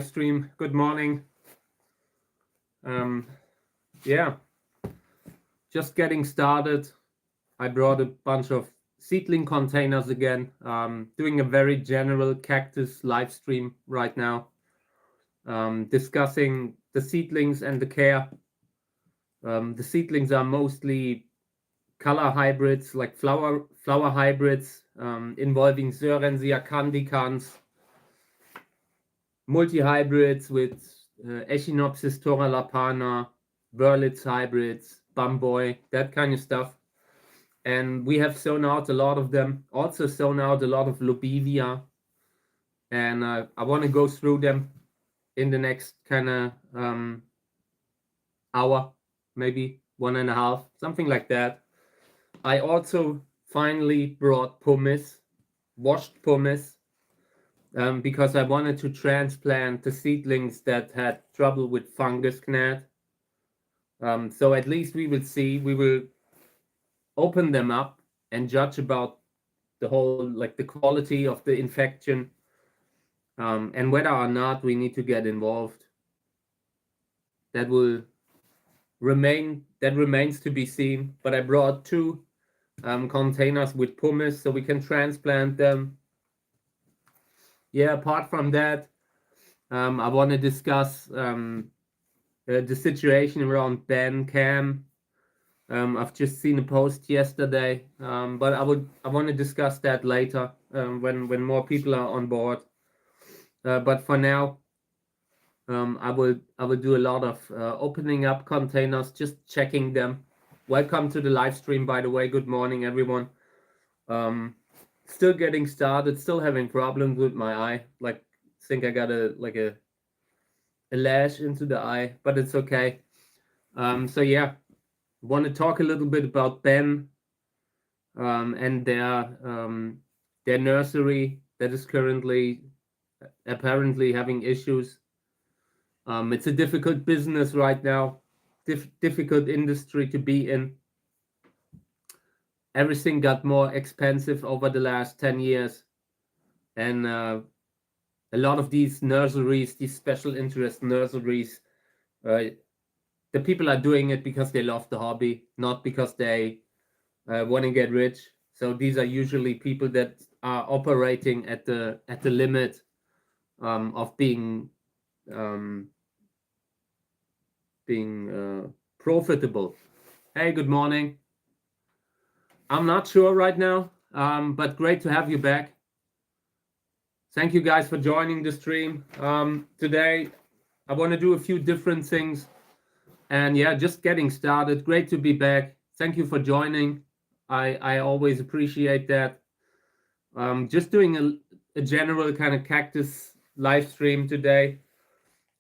Stream. Good morning. Yeah, just getting started. I brought a bunch of seedling containers again. Doing a very general cactus live stream right now, discussing the seedlings and the care. The seedlings are mostly color hybrids, like flower hybrids, involving Sörensia candicans, multi-hybrids with Echinopsis toralapana, Wurlitz hybrids, Bamboy, that kind of stuff. And we have sown out a lot of them. Also sown out a lot of Lobivia. And I want to go through them in the next kind of hour, maybe 1.5, something like that. I also finally brought pumice, washed pumice, because I wanted to transplant the seedlings that had trouble with fungus gnat. So at least we will open them up and judge about the whole, like the quality of the infection, and whether or not we need to get involved. That remains to be seen. But I brought 2 containers with pumice so we can transplant them. Yeah, apart from that, I want to discuss the situation around Ben Cam. I've just seen a post yesterday, but I want to discuss that later when more people are on board. But for now, I will do a lot of opening up containers, just checking them. Welcome to the live stream, by the way. Good morning, everyone. Still getting started. Still having problems with my eye. Like, think I got a lash into the eye, but it's okay. So yeah, want to talk a little bit about Ben and their nursery that is currently apparently having issues. It's a difficult business right now, difficult industry to be in. Everything got more expensive over the last 10 years, and a lot of these nurseries, these special interest nurseries, the people are doing it because they love the hobby, not because they want to get rich. So these are usually people that are operating at the limit of being profitable. Hey, good morning. I'm not sure right now, but great to have you back. Thank you guys for joining the stream. Today, I want to do a few different things. And yeah, just getting started. Great to be back. Thank you for joining. I always appreciate that. Just doing a general kind of cactus live stream today.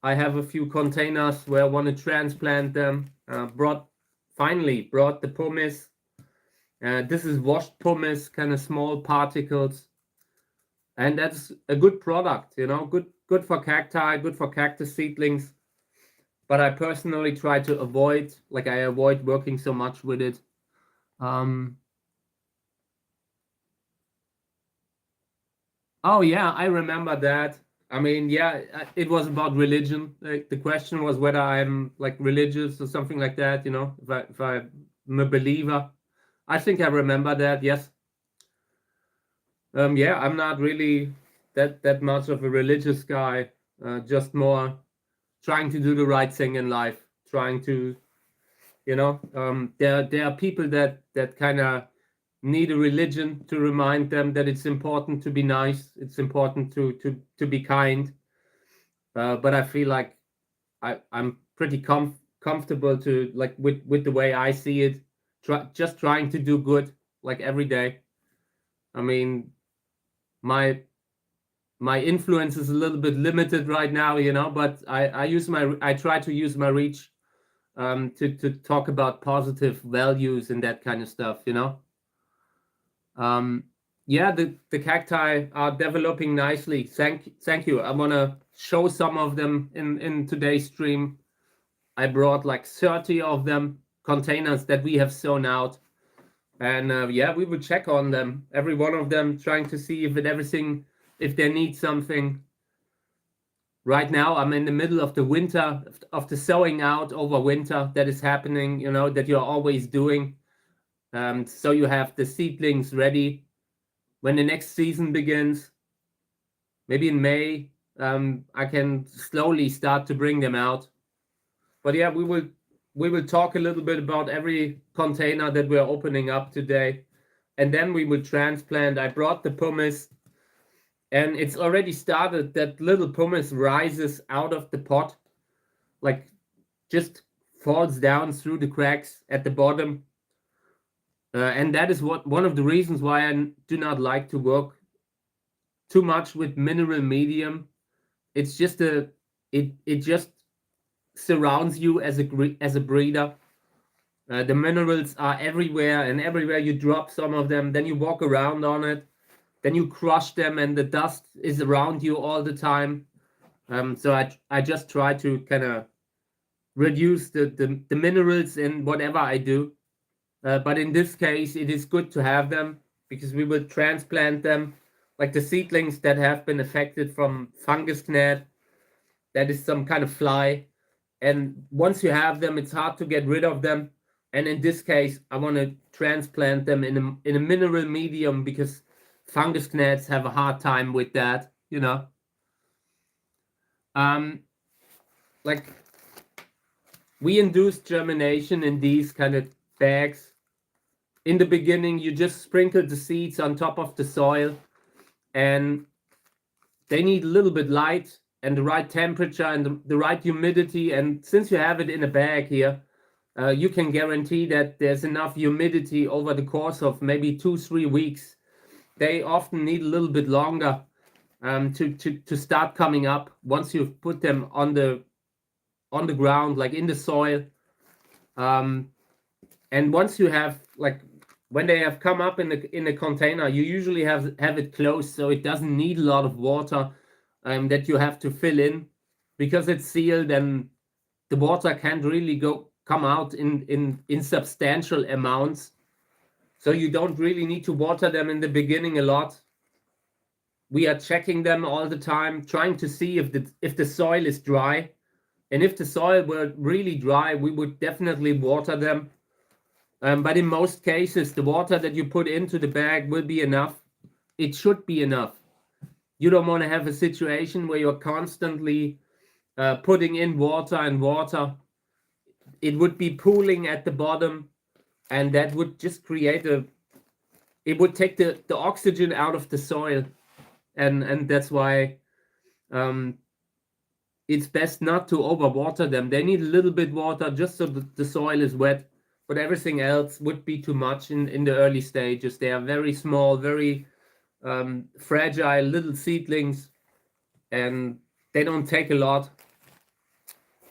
I have a few containers where I want to transplant them. Finally brought the pumice. This is washed pumice, kind of small particles. And that's a good product, good for cacti, good for cactus seedlings. But I personally try to avoid working so much with it. Oh yeah, I remember that. I mean, yeah, it was about religion. Like, the question was whether I'm like religious or something like that, if I'm a believer. I think I remember that, yes. Yeah, I'm not really that much of a religious guy, just more trying to do the right thing in life, trying to, there are people that kind of need a religion to remind them that it's important to be nice, it's important to be kind. But I feel like I'm pretty comfortable to, like, with the way I see it, just trying to do good, like, every day. I mean, my influence is a little bit limited right now, but I try to use my reach to talk about positive values and that kind of stuff, Yeah, the cacti are developing nicely. Thank you. I want to show some of them in today's stream. I brought like 30 of them, containers that we have sown out. And yeah, we will check on them, every one of them, trying to see if they need something. right now I'm in the middle of the winter, of the sowing out over winter that is happening, you know, that you're always doing. So you have the seedlings ready when the next season begins. Maybe in May, I can slowly start to bring them out. But yeah, we will talk a little bit about every container that we're opening up today, and then we will transplant. I brought the pumice, and it's already started. That little pumice rises out of the pot, like just falls down through the cracks at the bottom. And that is one of the reasons why I do not like to work too much with mineral medium. It's just it just surrounds you as a breeder. The minerals are everywhere, and everywhere you drop some of them, then you walk around on it, then you crush them, and the dust is around you all the time. So I just try to kind of reduce the minerals in whatever I do. But in this case, it is good to have them because we will transplant them, like the seedlings that have been affected from fungus gnat. That is some kind of fly. And once you have them, it's hard to get rid of them. And in this case, I want to transplant them in a mineral medium because fungus gnats have a hard time with that, you know. Like we induce germination in these kind of bags. In the beginning, you just sprinkle the seeds on top of the soil, and they need a little bit light and the right temperature and the right humidity. And since you have it in a bag here, you can guarantee that there's enough humidity over the course of maybe 2-3 weeks. They often need a little bit longer to start coming up once you've put them on the ground, like in the soil. And once you have, like, when they have come up in the container, you usually have it closed, so it doesn't need a lot of water that you have to fill in, because it's sealed and the water can't really come out in substantial amounts. So you don't really need to water them in the beginning a lot. We are checking them all the time, trying to see if the soil is dry. And if the soil were really dry, we would definitely water them. But in most cases, the water that you put into the bag will be enough. It should be enough. You don't want to have a situation where you're constantly putting in water and water. It would be pooling at the bottom, and that would just create it would take the oxygen out of the soil. And that's why it's best not to overwater them. They need a little bit water just so that the soil is wet. But everything else would be too much in the early stages. They are very small, very fragile little seedlings, and they don't take a lot.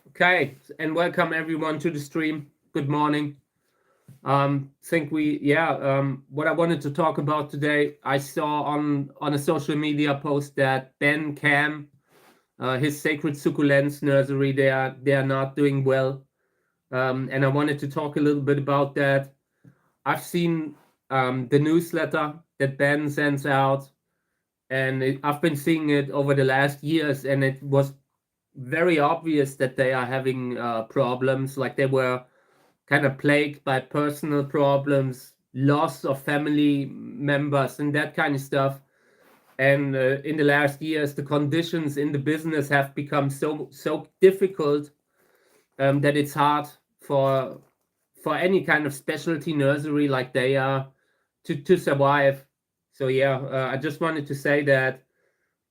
Okay, and welcome everyone to the stream. Good morning. What I wanted to talk about today, I saw on a social media post that Ben Cam, his Sacred Succulents nursery, they are not doing well. And I wanted to talk a little bit about that. I've seen the newsletter that Ben sends out, and I've been seeing it over the last years, and it was very obvious that they are having problems. Like they were kind of plagued by personal problems, loss of family members, and that kind of stuff. And in the last years, the conditions in the business have become so difficult that it's hard for any kind of specialty nursery like they are to survive. So yeah, I just wanted to say that,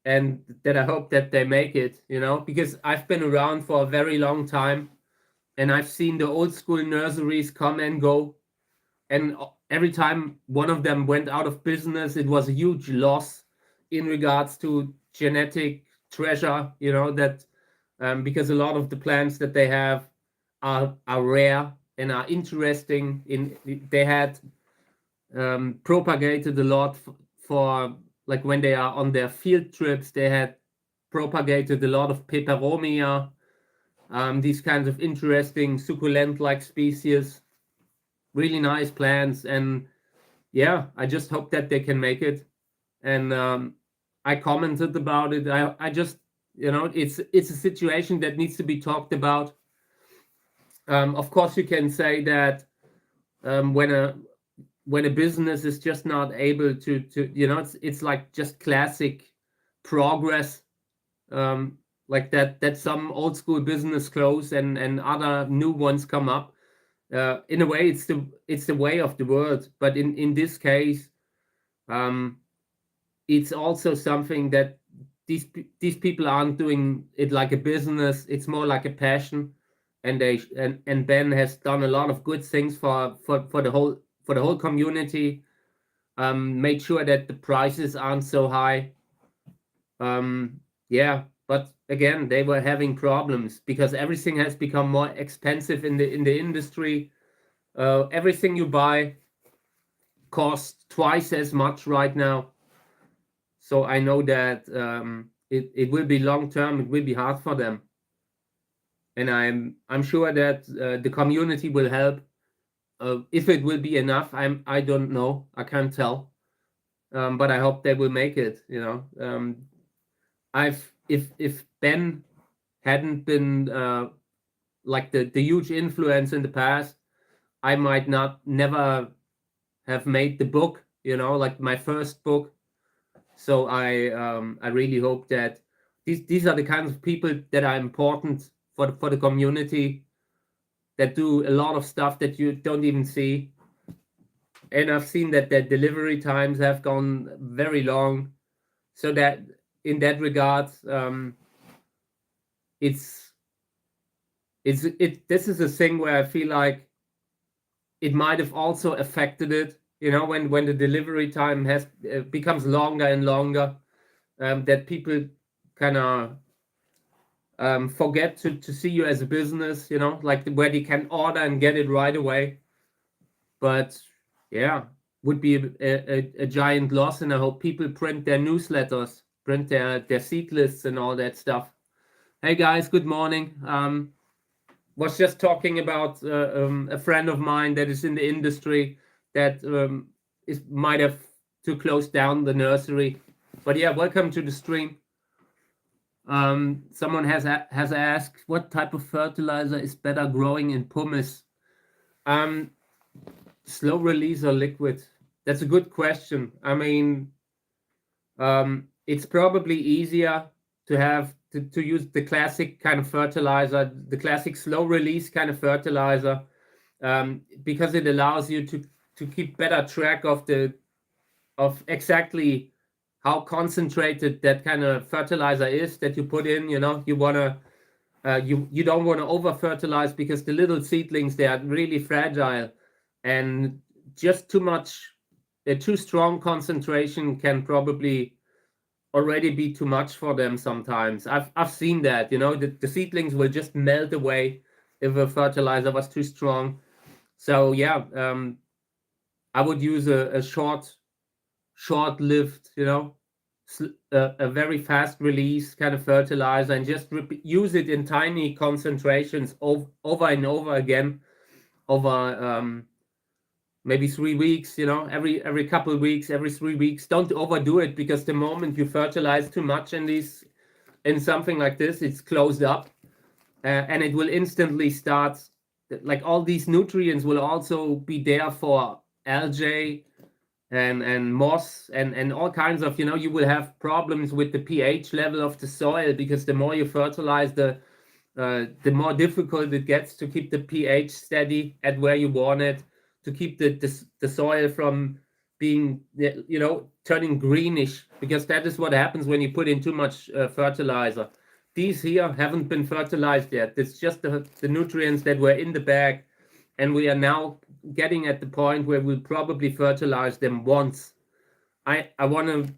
and that I hope that they make it, you know, because I've been around for a very long time, and I've seen the old school nurseries come and go, and every time one of them went out of business, it was a huge loss in regards to genetic treasure, you know, that because a lot of the plants that they have are rare and are interesting. They had propagated a lot for like when they are on their field trips, they had propagated a lot of peperomia, these kinds of interesting succulent-like species, really nice plants. And yeah, I just hope that they can make it. And I commented about it. I just you know, it's a situation that needs to be talked about. Of course, you can say that when a business is just not able to you know, it's like just classic progress, like that some old school business close and other new ones come up. In a way, it's the way of the world. But in this case, it's also something that these people aren't doing it like a business. It's more like a passion, and Ben has done a lot of good things for the whole community. Made sure that the prices aren't so high. Yeah, but again, they were having problems because everything has become more expensive in the industry. Everything you buy costs twice as much right now. So I know that it will be long term. It will be hard for them, and I'm sure that the community will help. If it will be enough, I don't know. I can't tell. But I hope they will make it. You know, if Ben hadn't been like the huge influence in the past, I might never have made the book. You know, like my first book. So I really hope that these are the kinds of people that are important for the community, that do a lot of stuff that you don't even see. And I've seen that their delivery times have gone very long. So that in that regard, this is a thing where I feel like it might have also affected it. You know, when the delivery time has becomes longer and longer, that people kind of forget to see you as a business, you know, like where they can order and get it right away. But yeah, would be a giant loss, and I hope people print their newsletters, print their seat lists and all that stuff. Hey guys, good morning. Was just talking about a friend of mine that is in the industry that might have to close down the nursery. But yeah, welcome to the stream. Someone has asked, what type of fertilizer is better growing in pumice? Slow release or liquid? That's a good question. I mean, it's probably easier to have to use the classic kind of fertilizer, the classic slow release kind of fertilizer, because it allows you to keep better track of exactly how concentrated that kind of fertilizer is that you put in. You know, you don't want to over fertilize, because the little seedlings, they are really fragile, and just a too strong concentration can probably already be too much for them sometimes. I've seen that, you know, the seedlings will just melt away if a fertilizer was too strong. So yeah, I would use a short-lived, you know, a very fast release kind of fertilizer, and just use it in tiny concentrations over and over again over maybe 3 weeks, you know, every couple of weeks, every 3 weeks. Don't overdo it, because the moment you fertilize too much in something like this, it's closed up, and it will instantly start, like, all these nutrients will also be there for algae and moss and all kinds of, you know, you will have problems with the pH level of the soil, because the more you fertilize, the more difficult it gets to keep the pH steady at where you want it, to keep the soil from being, you know, turning greenish, because that is what happens when you put in too much fertilizer. These here haven't been fertilized yet. It's just the nutrients that were in the bag, and we are now getting at the point where we'll probably fertilize them once. I want to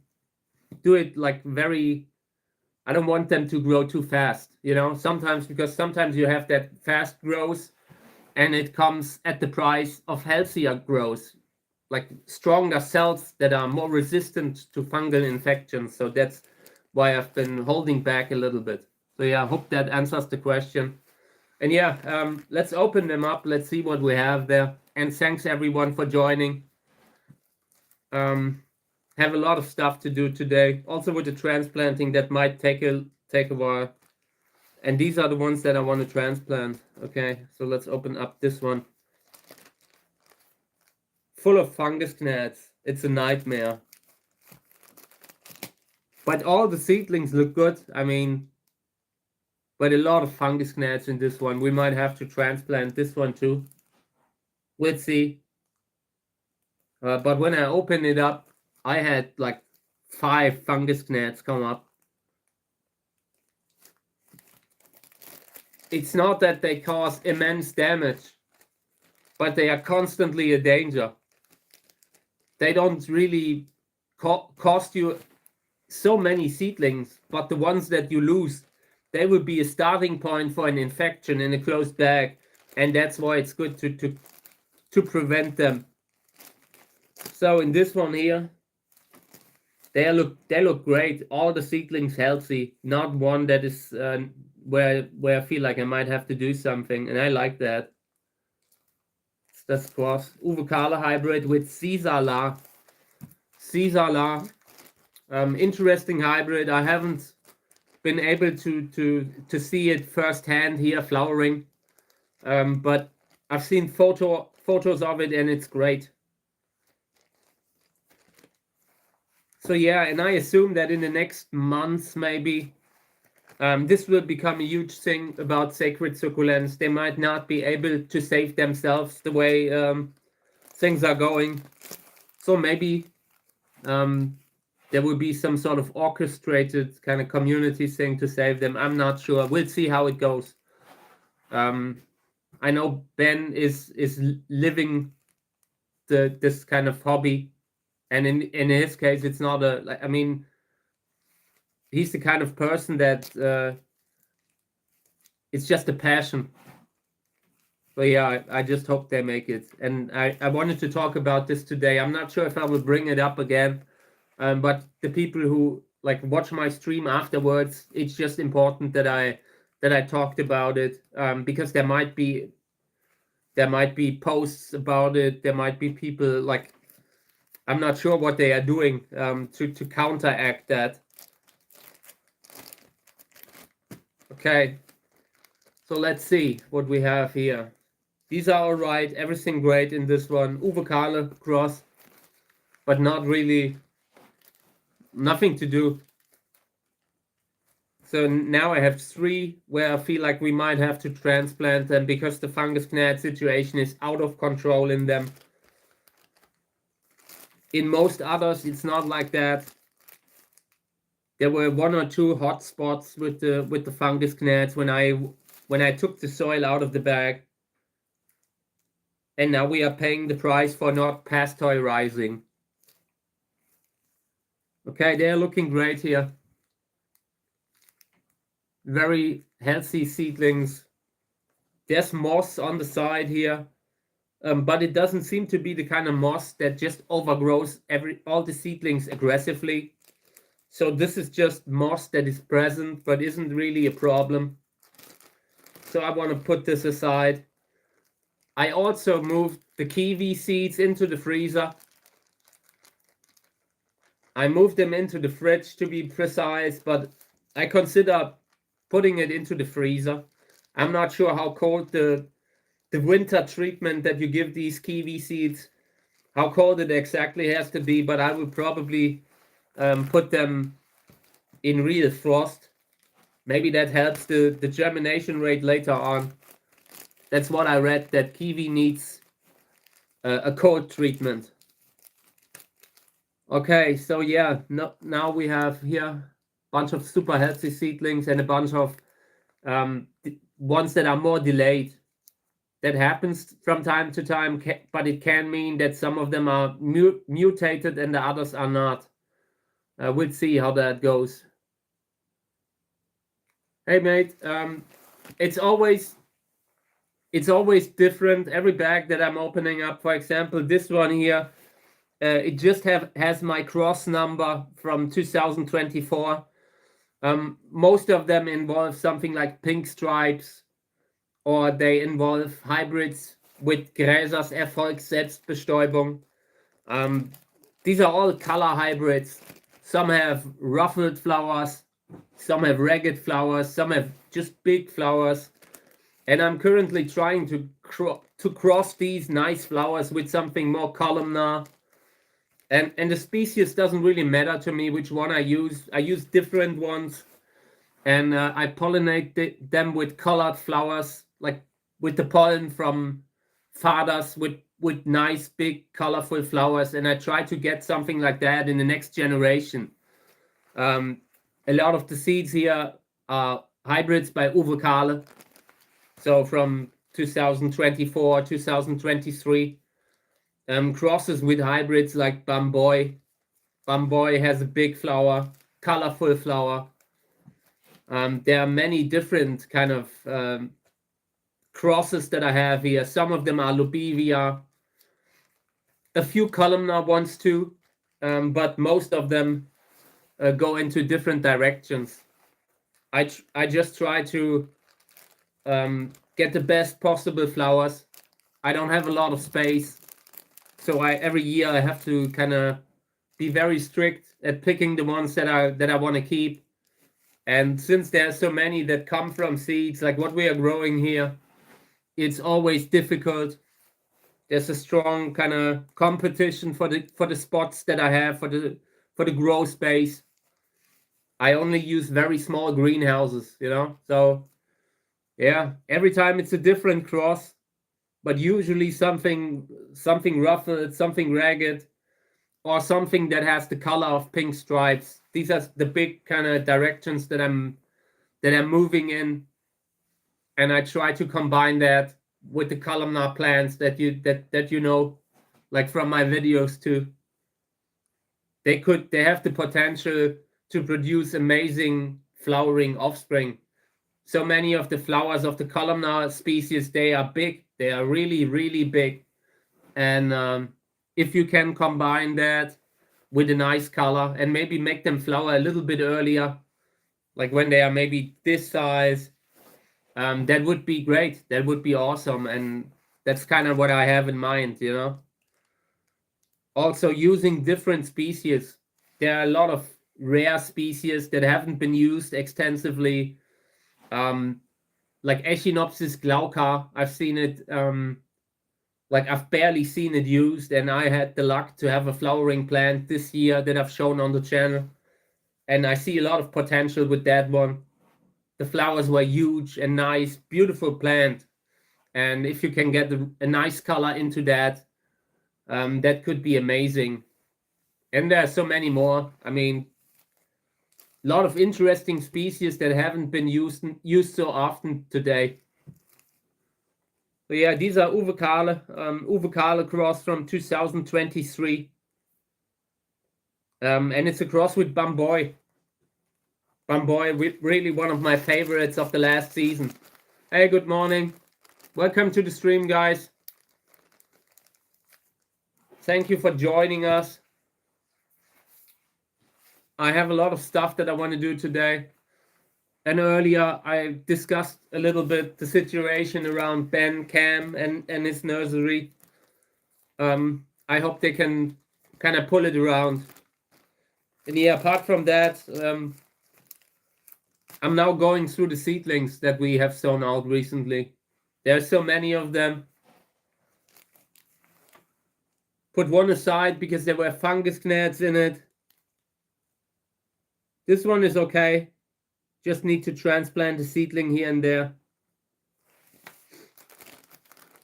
do it like I don't want them to grow too fast, you know, because sometimes you have that fast growth, and it comes at the price of healthier growth, like stronger cells that are more resistant to fungal infections. So that's why I've been holding back a little bit. So yeah, I hope that answers the question. And yeah, let's open them up. Let's see what we have there. And thanks everyone for joining. Have a lot of stuff to do today. Also with the transplanting, that might take a take a while. And these are the ones that I want to transplant. Okay, so let's open up this one. Full of fungus gnats. It's a nightmare. But all the seedlings look good. I mean, but a lot of fungus gnats in this one. We might have to transplant this one too. Let's see. But when I opened it up, I had like 5 fungus gnats come up. It's not that they cause immense damage, but they are constantly a danger. They don't really cost you so many seedlings, but the ones that you lose, they will be a starting point for an infection in a closed bag, and that's why it's good to prevent them. So in this one here, they look great. All the seedlings healthy. Not one that is where I feel like I might have to do something, and I like that. That's cross Uwe Kahle hybrid with Caesar. Interesting hybrid. I haven't been able to see it firsthand here flowering, but I've seen photos of it, and it's great. So yeah, and I assume that in the next months maybe this will become a huge thing about sacred succulents. They might not be able to save themselves the way things are going. So maybe there will be some sort of orchestrated kind of community thing to save them. I'm not sure. We'll see how it goes. I know Ben is living this kind of hobby, and in his case, it's not I mean, he's the kind of person that it's just a passion. But yeah, I just hope they make it. And I wanted to talk about this today. I'm not sure if I will bring it up again, but the people who like watch my stream afterwards, it's just important that I talked about it, because there might be posts about it. There might be people like, I'm not sure what they are doing to counteract that. Okay, so let's see what we have here. These are all right, everything great in this one. Uwe Kahle cross, but not really, nothing to do. So now I have 3 where I feel like we might have to transplant them because the fungus gnat situation is out of control in them. In most others, it's not like that. There were 1 or 2 hot spots with the fungus gnats when I took the soil out of the bag. And now we are paying the price for not pasteurizing. Okay, they're looking great here. Very healthy seedlings. There's moss on the side here, but it doesn't seem to be the kind of moss that just overgrows all the seedlings aggressively. So this is just moss that is present, but isn't really a problem. So I want to put this aside. I also moved the kiwi seeds into the freezer. I moved them into the fridge to be precise, but I consider putting it into the freezer. I'm not sure how cold the winter treatment that you give these kiwi seeds, how cold it exactly has to be, but I will probably put them in real frost. Maybe that helps the germination rate later on. That's what I read, that kiwi needs a cold treatment. Okay, so yeah, now we have here a bunch of super healthy seedlings and a bunch of ones that are more delayed. That happens from time to time, but it can mean that some of them are mutated and the others are not. We'll see how that goes. Hey mate, it's always different. Every bag that I'm opening up, for example, this one here, it just has my cross number from 2024. Most of them involve something like pink stripes, or they involve hybrids with Gräsers Erfolgsselbstbestäubung. These are all color hybrids. Some have ruffled flowers, Some have ragged flowers, some have just big flowers. And I'm currently trying to cross these nice flowers with something more columnar. And the species doesn't really matter to me which one I use. I use different ones. And I pollinate them with colored flowers, like with the pollen from fathers with nice, big, colorful flowers. And I try to get something like that in the next generation. A lot of the seeds here are hybrids by Uwe Kahle. So from 2024, 2023, crosses with hybrids like Bamboy. Bamboy has a big flower, colorful flower. There are many different kind of crosses that I have here. Some of them are Lobivia, a few columnar ones too, but most of them go into different directions. I just try to get the best possible flowers. I don't have a lot of space, so every year I have to kind of be very strict at picking the ones that I want to keep. And since there are so many that come from seeds, like what we are growing here, it's always difficult. There's a strong kind of competition for the spots that I have for the grow space. I only use very small greenhouses, so yeah, every time it's a different cross, but usually something ruffled, something ragged, or something that has the color of pink stripes. These are the big kind of directions that I'm moving in, and I try to combine that with the columnar plants that you know, like from my videos too. They have the potential to produce amazing flowering offspring. So many of the flowers of the columnar species, they are big. They are really, really big. And if you can combine that with a nice color and maybe make them flower a little bit earlier, like when they are maybe this size, that would be great. That would be awesome. And that's kind of what I have in mind, Also using different species. There are a lot of rare species that haven't been used extensively. Like Echinopsis glauca, I've seen it, I've barely seen it used, and I had the luck to have a flowering plant this year that I've shown on the channel, and I see a lot of potential with that one. The flowers were huge and nice, beautiful plant, and if you can get a nice color into that, that could be amazing. And there are so many more. I mean, a lot of interesting species that haven't been used so often today. So yeah, these are Uwe Kahle cross from 2023. And it's a cross with Bamboy. Bamboy, really one of my favorites of the last season. Hey, good morning. Welcome to the stream, guys. Thank you for joining us. I have a lot of stuff that I want to do today. And earlier I discussed a little bit the situation around Ben Cam and his nursery. I hope they can kind of pull it around. And yeah, apart from that, I'm now going through the seedlings that we have sown out recently. There are so many of them. Put one aside because there were fungus gnats in it. This one is okay. Just need to transplant a seedling here and there.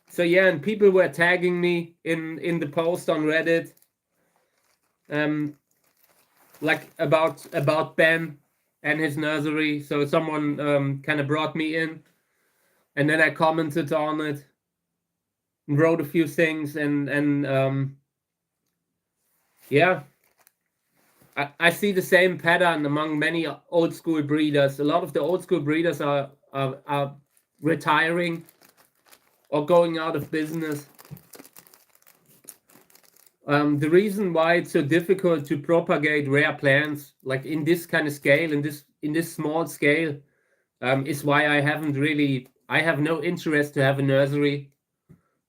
So yeah, and people were tagging me in the post on Reddit, like about Ben and his nursery. So someone kind of brought me in, and then I commented on it, and wrote a few things, and yeah, I see the same pattern among many old school breeders. A lot of the old school breeders are retiring or going out of business. The reason why it's so difficult to propagate rare plants, like in this kind of scale, in this small scale, is why I have no interest to have a nursery.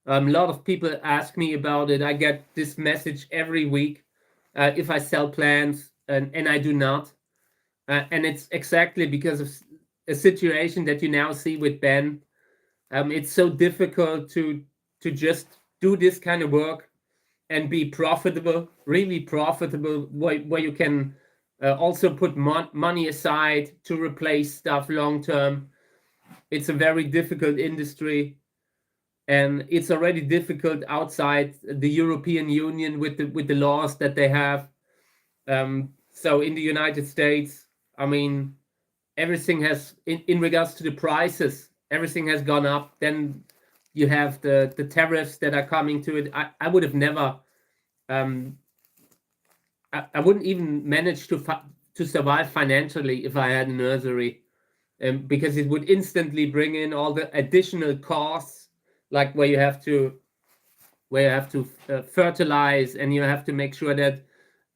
A lot of people ask me about it. I get this message every week if I sell plants, and I do not. and it's exactly because of a situation that you now see with Ben. It's so difficult to just do this kind of work and be profitable, really profitable, where you can also put money aside to replace stuff long term. It's a very difficult industry, and it's already difficult outside the European Union with the laws that they have. So in the United States, I mean, everything has in regards to the prices, everything has gone up. Then you have the tariffs that are coming to it. I would have never um, I wouldn't even manage to survive financially if I had a nursery, because it would instantly bring in all the additional costs, like where you have to fertilize, and you have to make sure that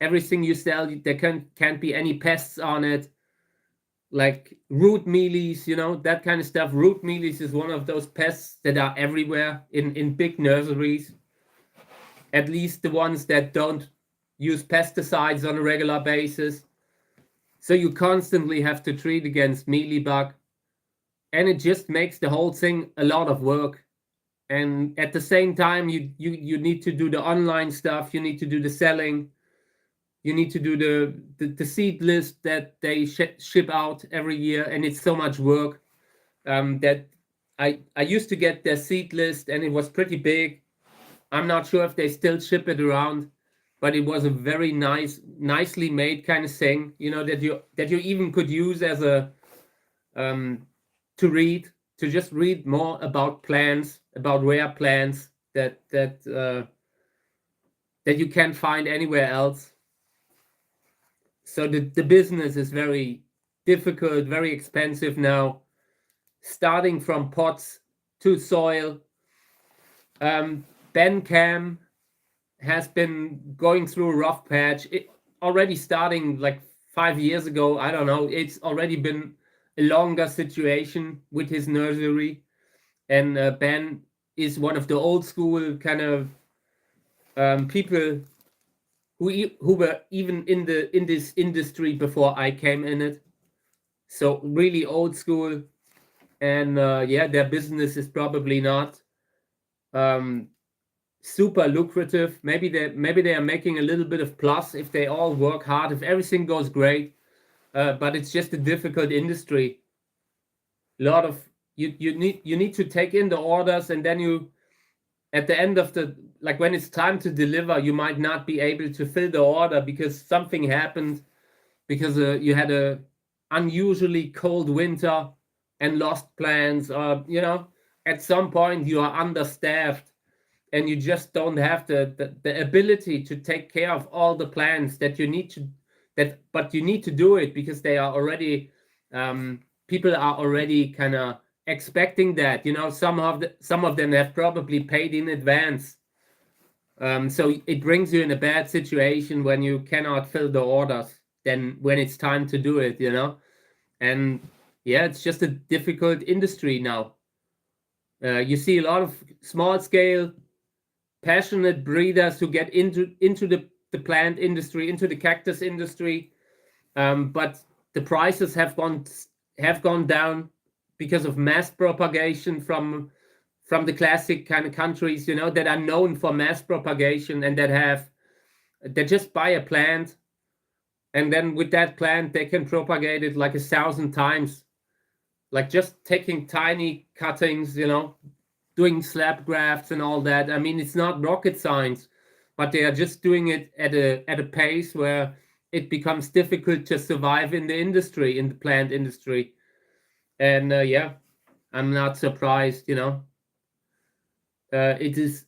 everything you sell, there can't be any pests on it, like root mealies, that kind of stuff. Root mealies is one of those pests that are everywhere in big nurseries, at least the ones that don't use pesticides on a regular basis. So you constantly have to treat against mealybug, and it just makes the whole thing a lot of work. And at the same time, you need to do the online stuff, you need to do the selling, you need to do the seed list that they ship out every year, and it's so much work. That I used to get their seed list, and it was pretty big. I'm not sure if they still ship it around, but it was a very nicely made kind of thing, that you even could use as a to just read more about plants, about rare plants that you can't find anywhere else. So the business is very difficult, very expensive now, starting from pots to soil. Ben Cam has been going through a rough patch. It already starting like 5 years ago. I don't know. It's already been a longer situation with his nursery, and Ben is one of the old school kind of people who were even in this industry before I came in it. So really old school, and yeah, their business is probably not super lucrative. Maybe they are making a little bit of plus if they all work hard, if everything goes great. But it's just a difficult industry. A lot of you need to take in the orders, and then you, at the end of the, like when it's time to deliver, you might not be able to fill the order because something happened, because you had a unusually cold winter and lost plans, or at some point you are understaffed and you just don't have the ability to take care of all the plans that you need to, but you need to do it because they are already people are already kind of expecting that. Some of them have probably paid in advance. So it brings you in a bad situation when you cannot fill the orders then when it's time to do it. And yeah, it's just a difficult industry now. You see a lot of small scale passionate breeders who get into the plant industry, into the cactus industry, but the prices have gone down because of mass propagation from the classic kind of countries, that are known for mass propagation, and that just buy a plant, and then with that plant they can propagate it like 1,000 times, like just taking tiny cuttings, doing slab grafts and all that. I mean, it's not rocket science, but they are just doing it at a pace where it becomes difficult to survive in the industry, in the plant industry. And yeah, I'm not surprised. It is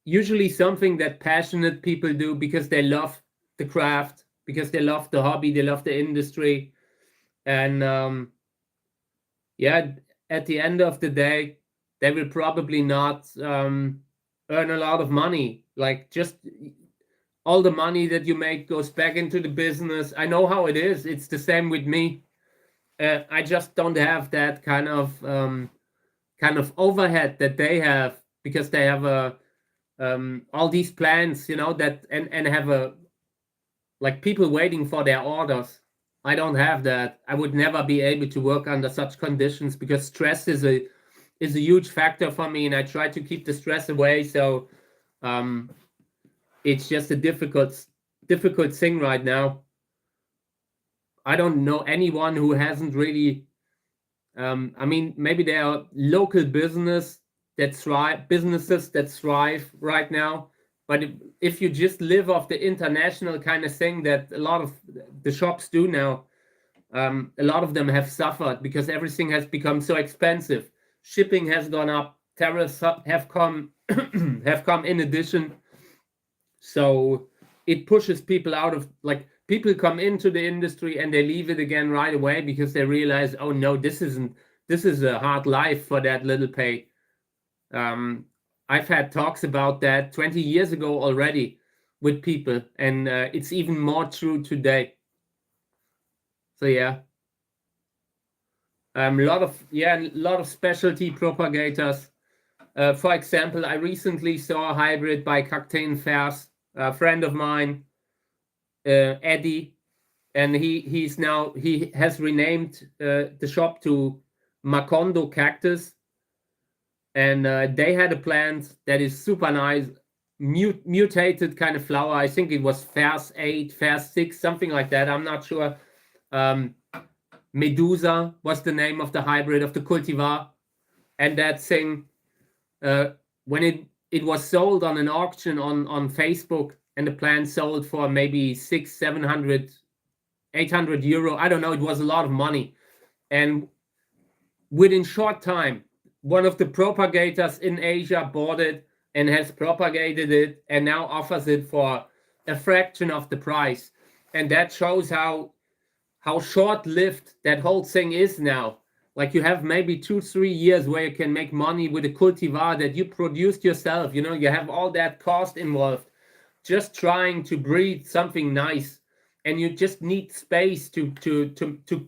usually something that passionate people do because they love the craft, because they love the hobby, they love the industry, and yeah, at the end of the day, they will probably not earn a lot of money. Like, just all the money that you make goes back into the business. I know how it is. It's the same with me. I just don't have that kind of overhead that they have, because they have all these plans, that and have like people waiting for their orders. I don't have that. I would never be able to work under such conditions because stress is a huge factor for me, and I try to keep the stress away. So it's just a difficult thing right now. I don't know anyone who hasn't really. I mean, maybe there are local businesses that thrive right now. But if you just live off the international kind of thing that a lot of the shops do now, a lot of them have suffered because everything has become so expensive. Shipping has gone up. Tariffs have come in addition. So it pushes people out of, like, people come into the industry and they leave it again right away because they realize, oh no, this is a hard life for that little pay. I've had talks about that 20 years ago already with people, and it's even more true today. So yeah, a lot of specialty propagators. For example, I recently saw a hybrid by Cactus, a friend of mine, Eddie, and he has renamed the shop to Macondo Cactus, and they had a plant that is super nice, mutated kind of flower. I think it was Fairs 8, Fairs 6, something like that. I'm not sure. Medusa was the name of the hybrid of the cultivar, and that thing, when it was sold on an auction on Facebook, and the plant sold for maybe 600, 700, 800 euro. I don't know. It was a lot of money. And within short time, one of the propagators in Asia bought it and has propagated it and now offers it for a fraction of the price. And that shows how short-lived that whole thing is now. Like, you have maybe 2-3 years where you can make money with a cultivar that you produced yourself. You know, you have all that cost involved just trying to breed something nice, and you just need space to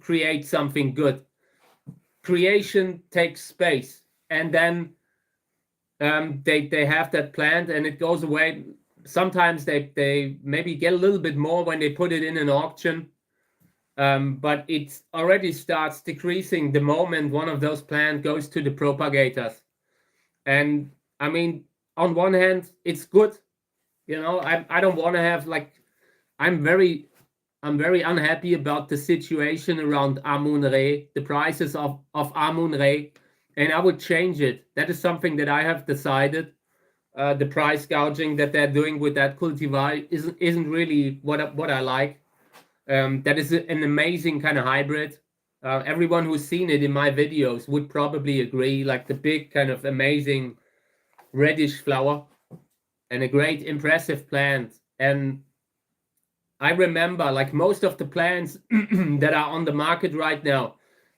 create something good. Creation takes space, and then they have that plant and it goes away. Sometimes they maybe get a little bit more when they put it in an auction, but it already starts decreasing the moment one of those plants goes to the propagators. And I mean, on one hand, it's good. You know, I don't want to have, like, I'm very unhappy about the situation around Amun-Re, the prices of Amun-Re, and I would change it. That is something that I have decided. The price gouging that they're doing with that cultivar isn't really what I like. That is an amazing kind of hybrid. Everyone who's seen it in my videos would probably agree, like the big kind of amazing reddish flower and a great impressive plant. And I remember, like, most of the plants that are on the market right now,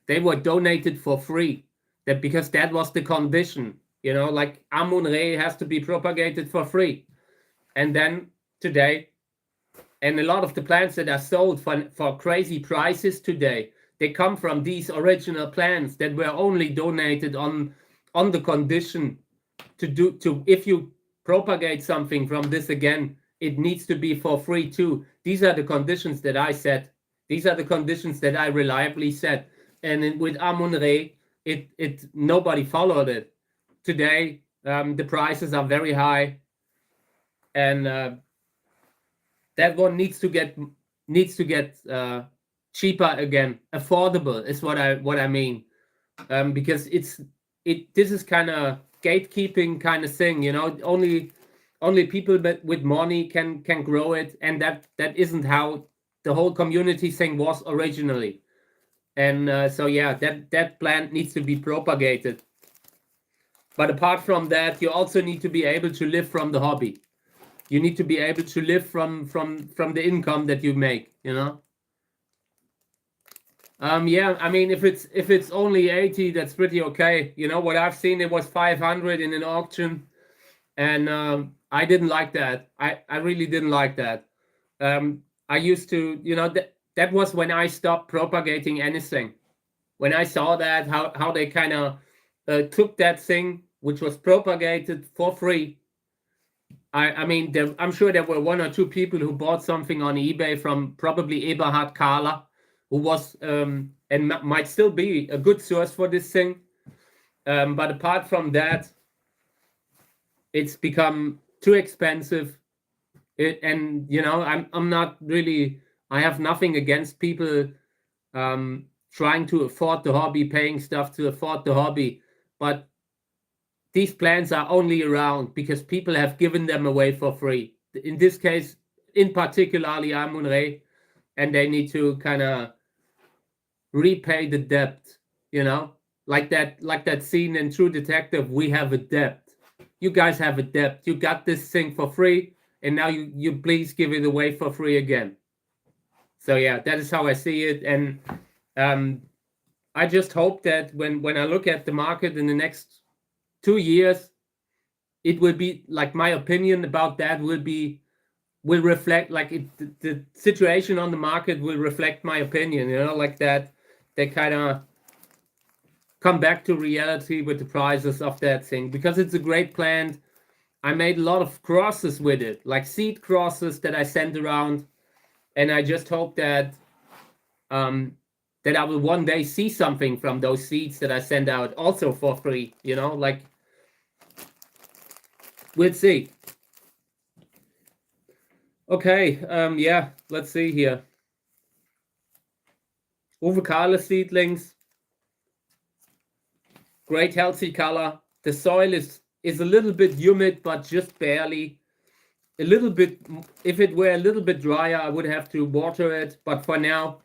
they were donated for free. That because that was the condition, you know, like Amun-Re has to be propagated for free. And then today, and a lot of the plants that are sold for crazy prices today, they come from these original plants that were only donated on the condition to if you propagate something from this again, it needs to be for free too. These are the conditions that I set. These are the conditions that I reliably set. And with Amun-Re, it nobody followed it. Today, the prices are very high, and that one needs to get cheaper again. Affordable is what I mean, because this is kind of gatekeeping kind of thing, you know. Only people with money can grow it, and that isn't how the whole community thing was originally. And so yeah, that plant needs to be propagated. But apart from that, you also need to be able to live from the hobby. You need to be able to live from the income that you make, you know. Yeah, I mean, if it's only 80, that's pretty okay. You know what I've seen, it was 500 in an auction, and I didn't like that. I really didn't like that. I used to, you know, that was when I stopped propagating anything. When I saw that, how they kind of took that thing which was propagated for free. I mean, I'm sure there were 1 or 2 people who bought something on eBay from probably Eberhard Kahler, who was and might still be a good source for this thing. But apart from that, it's become too expensive. And you know, I'm not really. I have nothing against people trying to afford the hobby, paying stuff to afford the hobby, but these plants are only around because people have given them away for free. In this case, in particularly Amun-Re, and they need to kind of repay the debt, you know, like that scene in True Detective. We have a debt. You guys have a debt. You got this thing for free, and now you please give it away for free again. So yeah, that is how I see it, and I just hope that when I look at the market in the next 2 years, it will be like my opinion about that will reflect like the situation on the market will reflect my opinion, you know, like that they kind of come back to reality with the prices of that thing, because it's a great plant. I made a lot of crosses with it, like seed crosses that I sent around, and I just hope that that I will one day see something from those seeds that I send out also for free, you know, like we'll see. Okay, yeah, let's see here. Uvocala seedlings, great healthy color. The soil is a little bit humid, but just barely. A little bit, if it were a little bit drier, I would have to water it, but for now,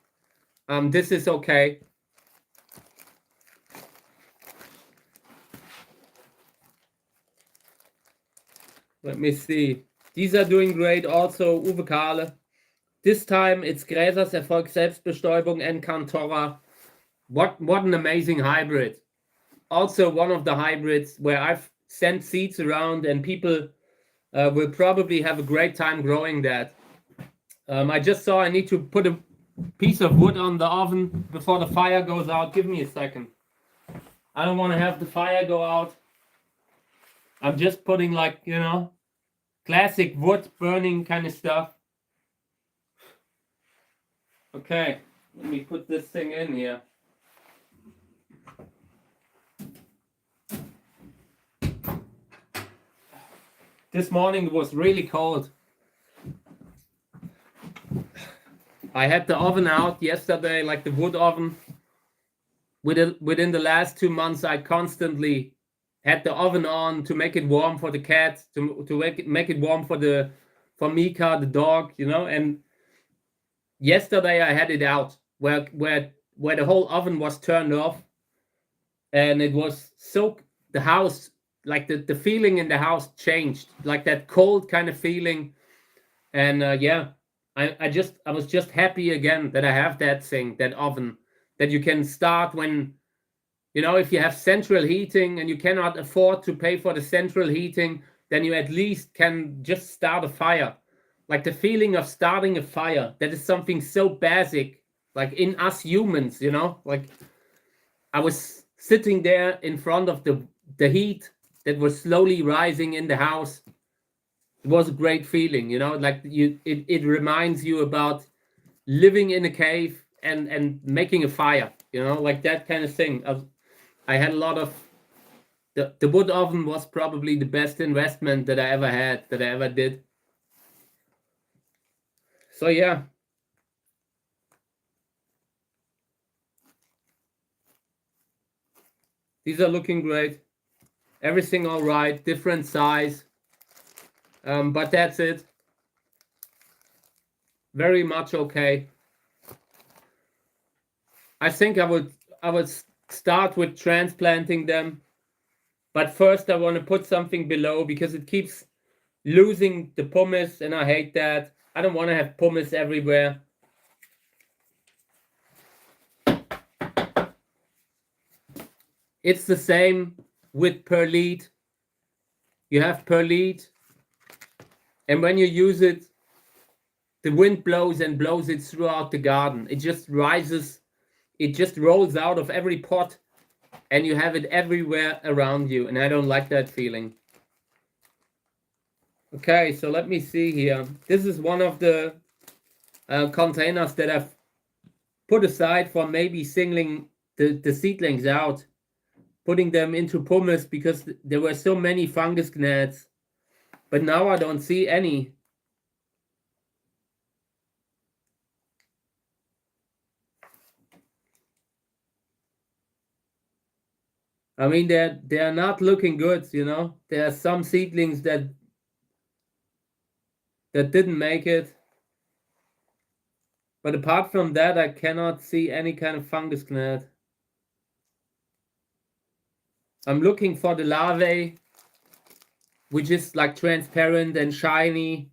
this is okay. Let me see. These are doing great also, Uvocala. This time it's Gräsers Erfolg Selbstbestäubung and Cantora. What an amazing hybrid. Also one of the hybrids where I've sent seeds around, and people will probably have a great time growing that. I just saw I need to put a piece of wood on the oven before the fire goes out. Give me a second. I don't want to have the fire go out. I'm just putting, like, you know, classic wood burning kind of stuff. Okay, let me put this thing in here. This morning it was really cold. I had the oven out yesterday, like the wood oven. Within the last 2 months, I constantly had the oven on to make it warm for the cat, to make it warm for Mika, the dog, you know. And yesterday I had it out where the whole oven was turned off, and it was so, the house, like the feeling in the house changed, like that cold kind of feeling. And yeah, I was just happy again that I have that thing, that oven, that you can start when, you know, if you have central heating and you cannot afford to pay for the central heating, then you at least can just start a fire. Like the feeling of starting a fire, that is something so basic, like in us humans, you know. Like I was sitting there in front of the heat that was slowly rising in the house. It was a great feeling, you know, like it reminds you about living in a cave and making a fire, you know, like that kind of thing. I had a lot of the wood oven was probably the best investment that I ever had, that I ever did. So yeah. These are looking great. Everything all right, different size. But that's it. Very much okay. I think I would start with transplanting them. But first I want to put something below because it keeps losing the pumice, and I hate that. I don't want to have pumice everywhere. It's the same with perlite. You have perlite, and when you use it, the wind blows and blows it throughout the garden. It just rises, it just rolls out of every pot, and you have it everywhere around you, and I don't like that feeling. Okay, so let me see here. This is one of the containers that I've put aside for maybe singling the seedlings out, putting them into pumice, because there were so many fungus gnats. But now I don't see any. I mean, they're not looking good, you know. There are some seedlings that didn't make it. But apart from that, I cannot see any kind of fungus gnat. I'm looking for the larvae, which is like transparent and shiny.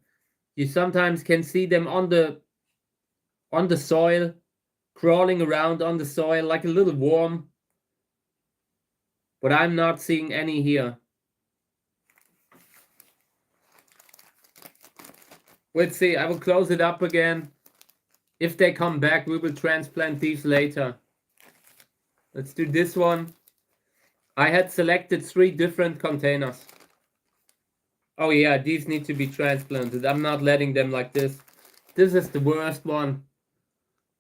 You sometimes can see them on the soil, crawling around on the soil like a little worm. But I'm not seeing any here. Let's see, I will close it up again. If they come back, we will transplant these later. Let's do this one. I had selected 3 different containers. Oh yeah, these need to be transplanted. I'm not letting them like this. This is the worst one.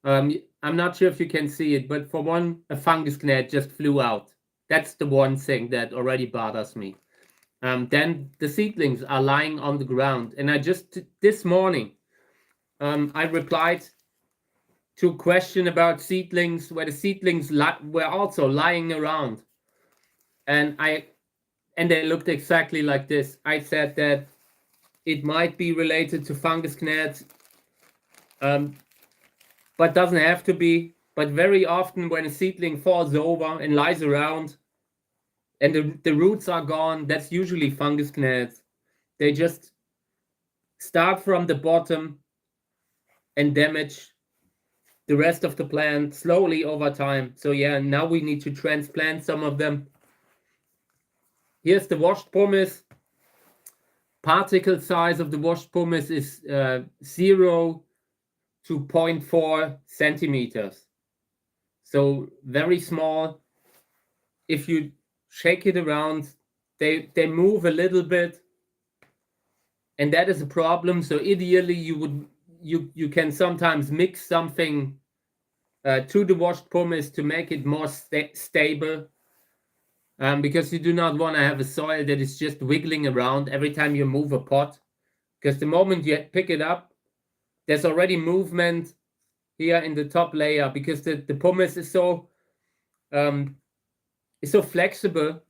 I'm not sure if you can see it, but for one, a fungus gnat just flew out. That's the one thing that already bothers me. Then the seedlings are lying on the ground. And I just, this morning, I replied to a question about seedlings, where the seedlings were also lying around. And they looked exactly like this. I said that it might be related to fungus gnats, but doesn't have to be. But very often when a seedling falls over and lies around and the roots are gone, that's usually fungus gnats. They just start from the bottom and damage the rest of the plant slowly over time. So yeah, now we need to transplant some of them. Here's the washed pumice. Particle size of the washed pumice is 0 to 0.4 centimeters. So very small. If you shake it around, they move a little bit, and that is a problem. So ideally, you can sometimes mix something to the washed pumice to make it more stable, because you do not want to have a soil that is just wiggling around every time you move a pot, because the moment you pick it up, there's already movement here in the top layer, because the pumice is so flexible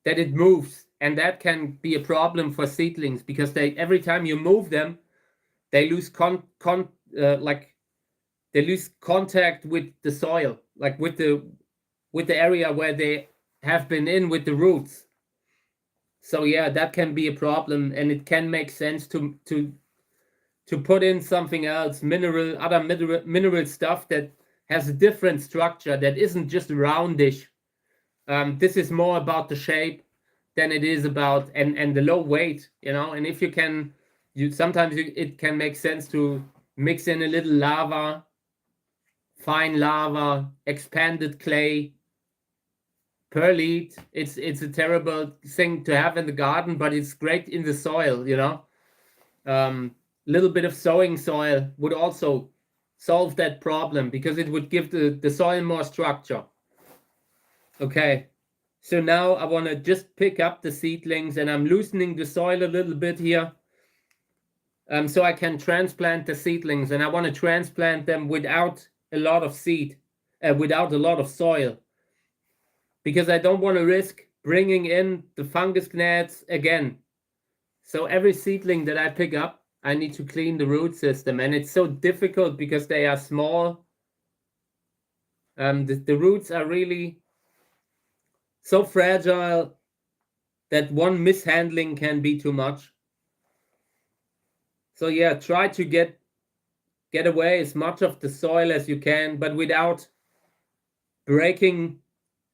that it moves, and that can be a problem for seedlings, because they, every time you move them, they lose they lose contact with the soil, like with the area where they have been in with the roots. So yeah, that can be a problem, and it can make sense to put in something else, mineral stuff that has a different structure, that isn't just roundish. This is more about the shape than it is about and the low weight, you know. And if you can, sometimes it can make sense to mix in a little lava, fine lava, expanded clay, perlite. It's a terrible thing to have in the garden, but it's great in the soil, you know. Little bit of sowing soil would also solve that problem, because it would give the soil more structure. Okay, so now I want to just pick up the seedlings, and I'm loosening the soil a little bit here, so I can transplant the seedlings. And I want to transplant them without a lot of seed, without a lot of soil, because I don't want to risk bringing in the fungus gnats again. So every seedling that I pick up, I need to clean the root system, and it's so difficult because they are small. The roots are really so fragile that one mishandling can be too much. So yeah, try to get away as much of the soil as you can, but without breaking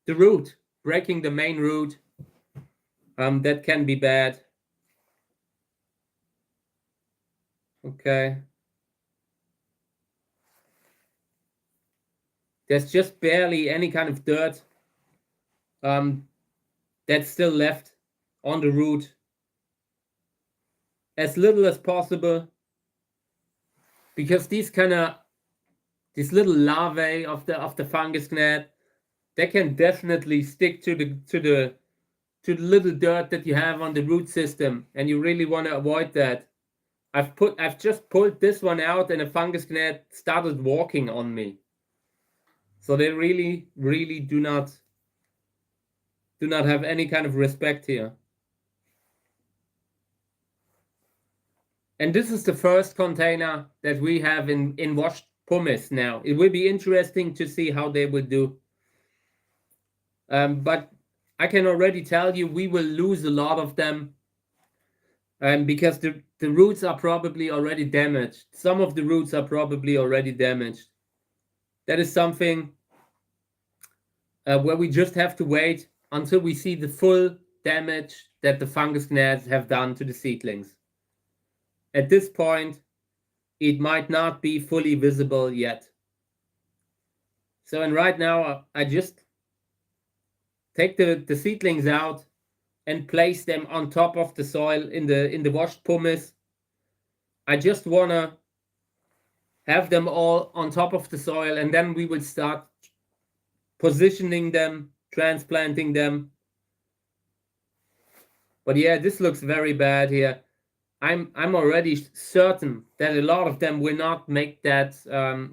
the root, breaking the main root. That can be bad. Okay. There's just barely any kind of dirt that's still left on the root. As little as possible, because these kind of these little larvae of the fungus gnat, they can definitely stick to the little dirt that you have on the root system, and you really want to avoid that. I've just pulled this one out, and a fungus gnat started walking on me. So they really, really do not have any kind of respect here. And this is the first container that we have in washed pumice now. It will be interesting to see how they will do. But I can already tell you we will lose a lot of them because the roots are probably already damaged. Some of the roots are probably already damaged. That is something where we just have to wait until we see the full damage that the fungus gnats have done to the seedlings. At this point, it might not be fully visible yet. So, and right now, I just take the seedlings out and place them on top of the soil in the washed pumice. I just want to have them all on top of the soil, and then we will start positioning them, transplanting them. But yeah, this looks very bad here. I'm already certain that a lot of them will not make that,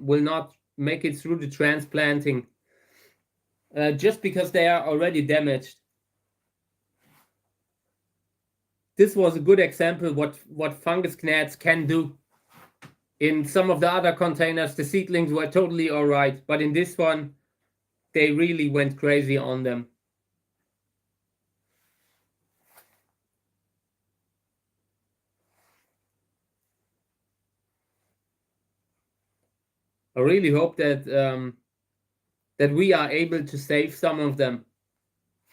will not make it through the transplanting, just because they are already damaged. This was a good example what fungus gnats can do. In some of the other containers, the seedlings were totally all right, but in this one, they really went crazy on them. I really hope that that we are able to save some of them.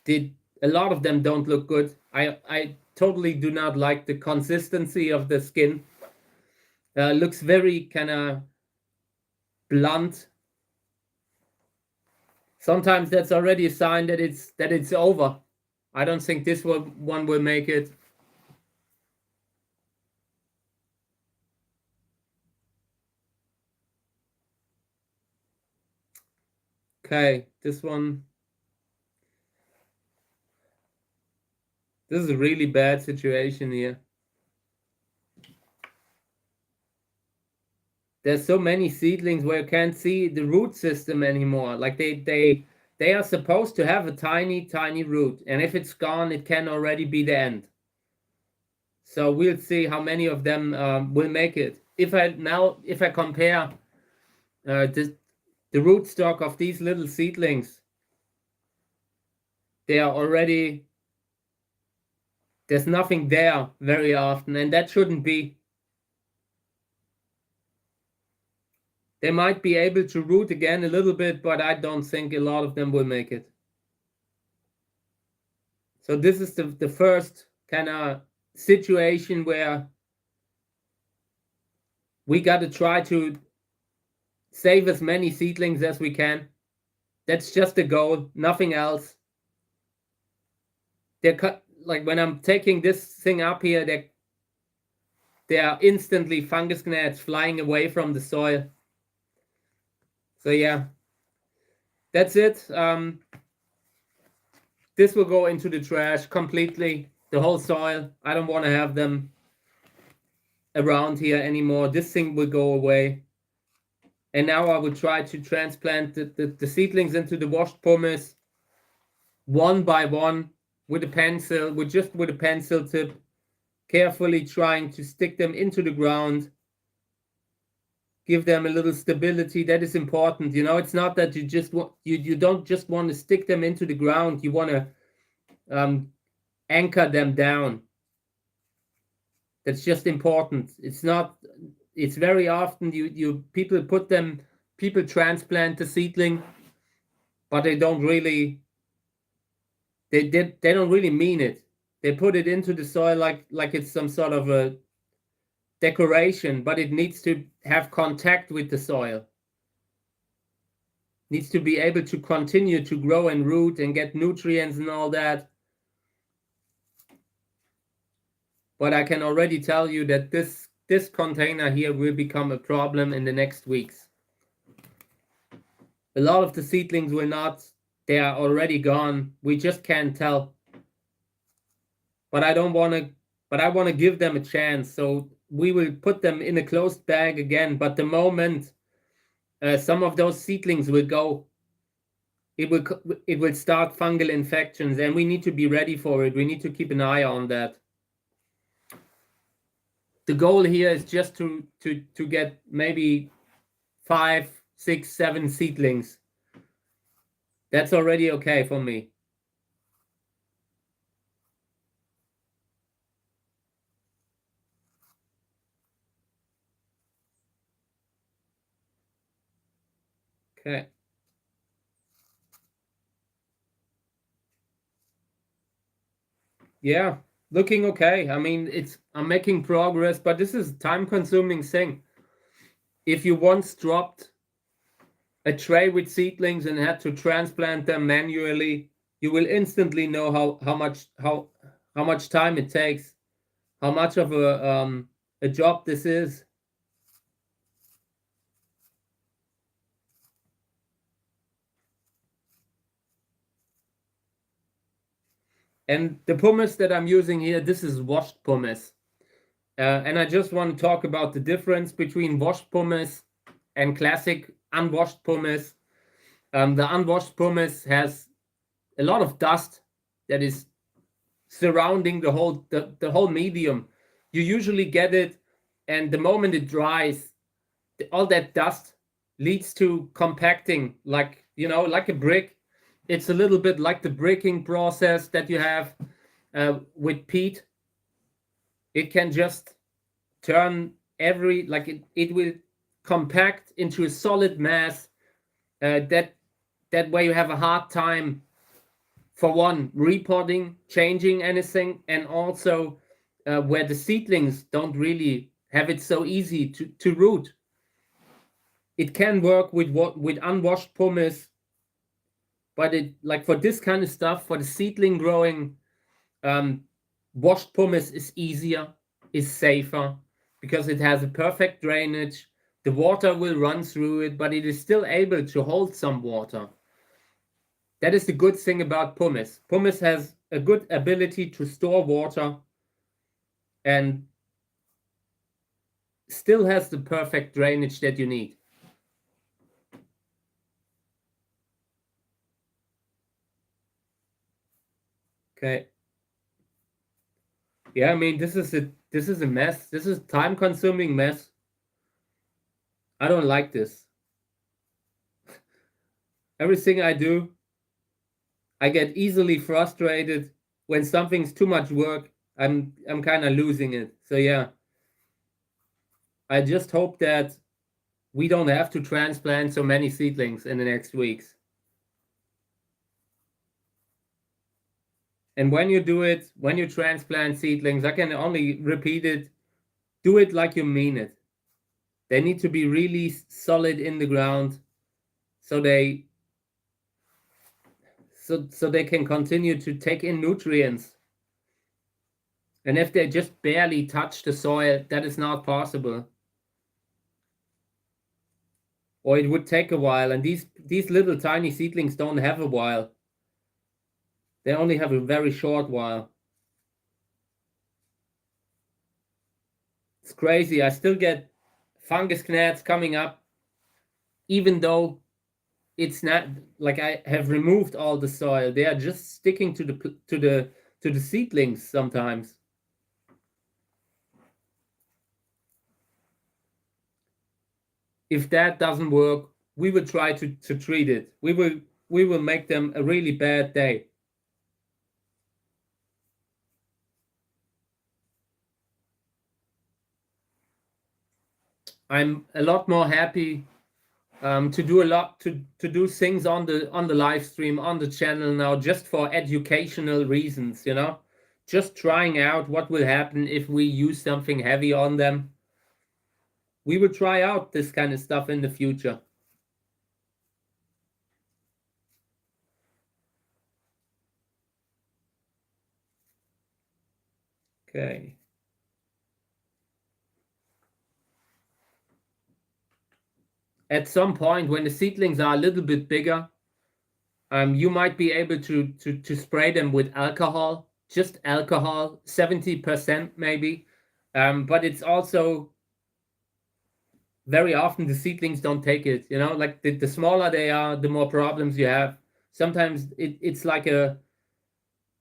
A lot of them don't look good. I totally do not like the consistency of the skin. Looks very kind of blunt. Sometimes that's already a sign that it's over. I don't think this one will make it. Okay, this one. This is a really bad situation here. There's so many seedlings where you can't see the root system anymore. Like they are supposed to have a tiny, tiny root, and if it's gone, it can already be the end. So we'll see how many of them will make it. If I compare the root stock of these little seedlings, they are already, there's nothing there very often, and that shouldn't be. They might be able to root again a little bit, but I don't think a lot of them will make it. So this is the first kind of situation where we got to try to save as many seedlings as we can. That's just the goal, nothing else. They're like when I'm taking this thing up here, there are instantly fungus gnats flying away from the soil. So yeah, that's it. This will go into the trash completely, the whole soil. I don't want to have them around here anymore. This thing will go away. And now I will try to transplant the seedlings into the washed pumice one by one with a pencil, with a pencil tip, carefully trying to stick them into the ground, give them a little stability. That is important. You know, it's not that you just want, you don't just want to stick them into the ground. You want to anchor them down. That's just important. It's not, it's very often people transplant the seedling, but they don't really, they don't really mean it. They put it into the soil like it's some sort of a decoration, but it needs to have contact with the soil. Needs to be able to continue to grow and root and get nutrients and all that. But I can already tell you that this container here will become a problem in the next weeks. A lot of the seedlings will not. They are already gone. We just can't tell. But I don't want to. But I want to give them a chance. So we will put them in a closed bag again. But the moment some of those seedlings will go, it will start fungal infections, and we need to be ready for it. We need to keep an eye on that. The goal here is just to get maybe 5, 6, 7 seedlings. That's already okay for me. Okay. Yeah, looking okay. I mean, I'm making progress, but this is a time-consuming thing. If you once dropped a tray with seedlings and had to transplant them manually, you will instantly know how much time it takes, how much of a job this is. And the pumice that I'm using here, this is washed pumice. And I just want to talk about the difference between washed pumice and classic unwashed pumice. The unwashed pumice has a lot of dust that is surrounding the whole medium. You usually get it, and the moment it dries, all that dust leads to compacting, like like a brick. It's a little bit like the bricking process that you have with peat. It can just turn it will compact into a solid mass. That way you have a hard time, for one, repotting, changing anything, and also where the seedlings don't really have it so easy to root. It can work with unwashed pumice, but it, like for this kind of stuff, for the seedling growing, washed pumice is easier, is safer, because it has a perfect drainage. The water will run through it, but it is still able to hold some water. That is the good thing about pumice. Pumice has a good ability to store water and still has the perfect drainage that you need. Okay. Yeah, I mean, this is a mess. This is time-consuming mess. I don't like this. Everything I do, I get easily frustrated. When something's too much work, I'm kind of losing it. So yeah, I just hope that we don't have to transplant so many seedlings in the next weeks. And when you do it, when you transplant seedlings, I can only repeat it, do it like you mean it. They need to be really solid in the ground so they can continue to take in nutrients. And if they just barely touch the soil, that is not possible. Or it would take a while, and these little tiny seedlings don't have a while. They only have a very short while. It's crazy. I still get fungus gnats coming up, even though it's not like I have removed all the soil. They are just sticking to the seedlings sometimes. If that doesn't work, we will try to treat it. We will make them a really bad day. I'm a lot more happy to do a lot to do things on the live stream on the channel now, just for educational reasons, just trying out what will happen if we use something heavy on them. We will try out this kind of stuff in the future. Okay. at some point when the seedlings are a little bit bigger, you might be able to spray them with alcohol, just alcohol, 70% maybe. But it's also very often the seedlings don't take it, you know, like the smaller they are, the more problems you have. Sometimes it's like a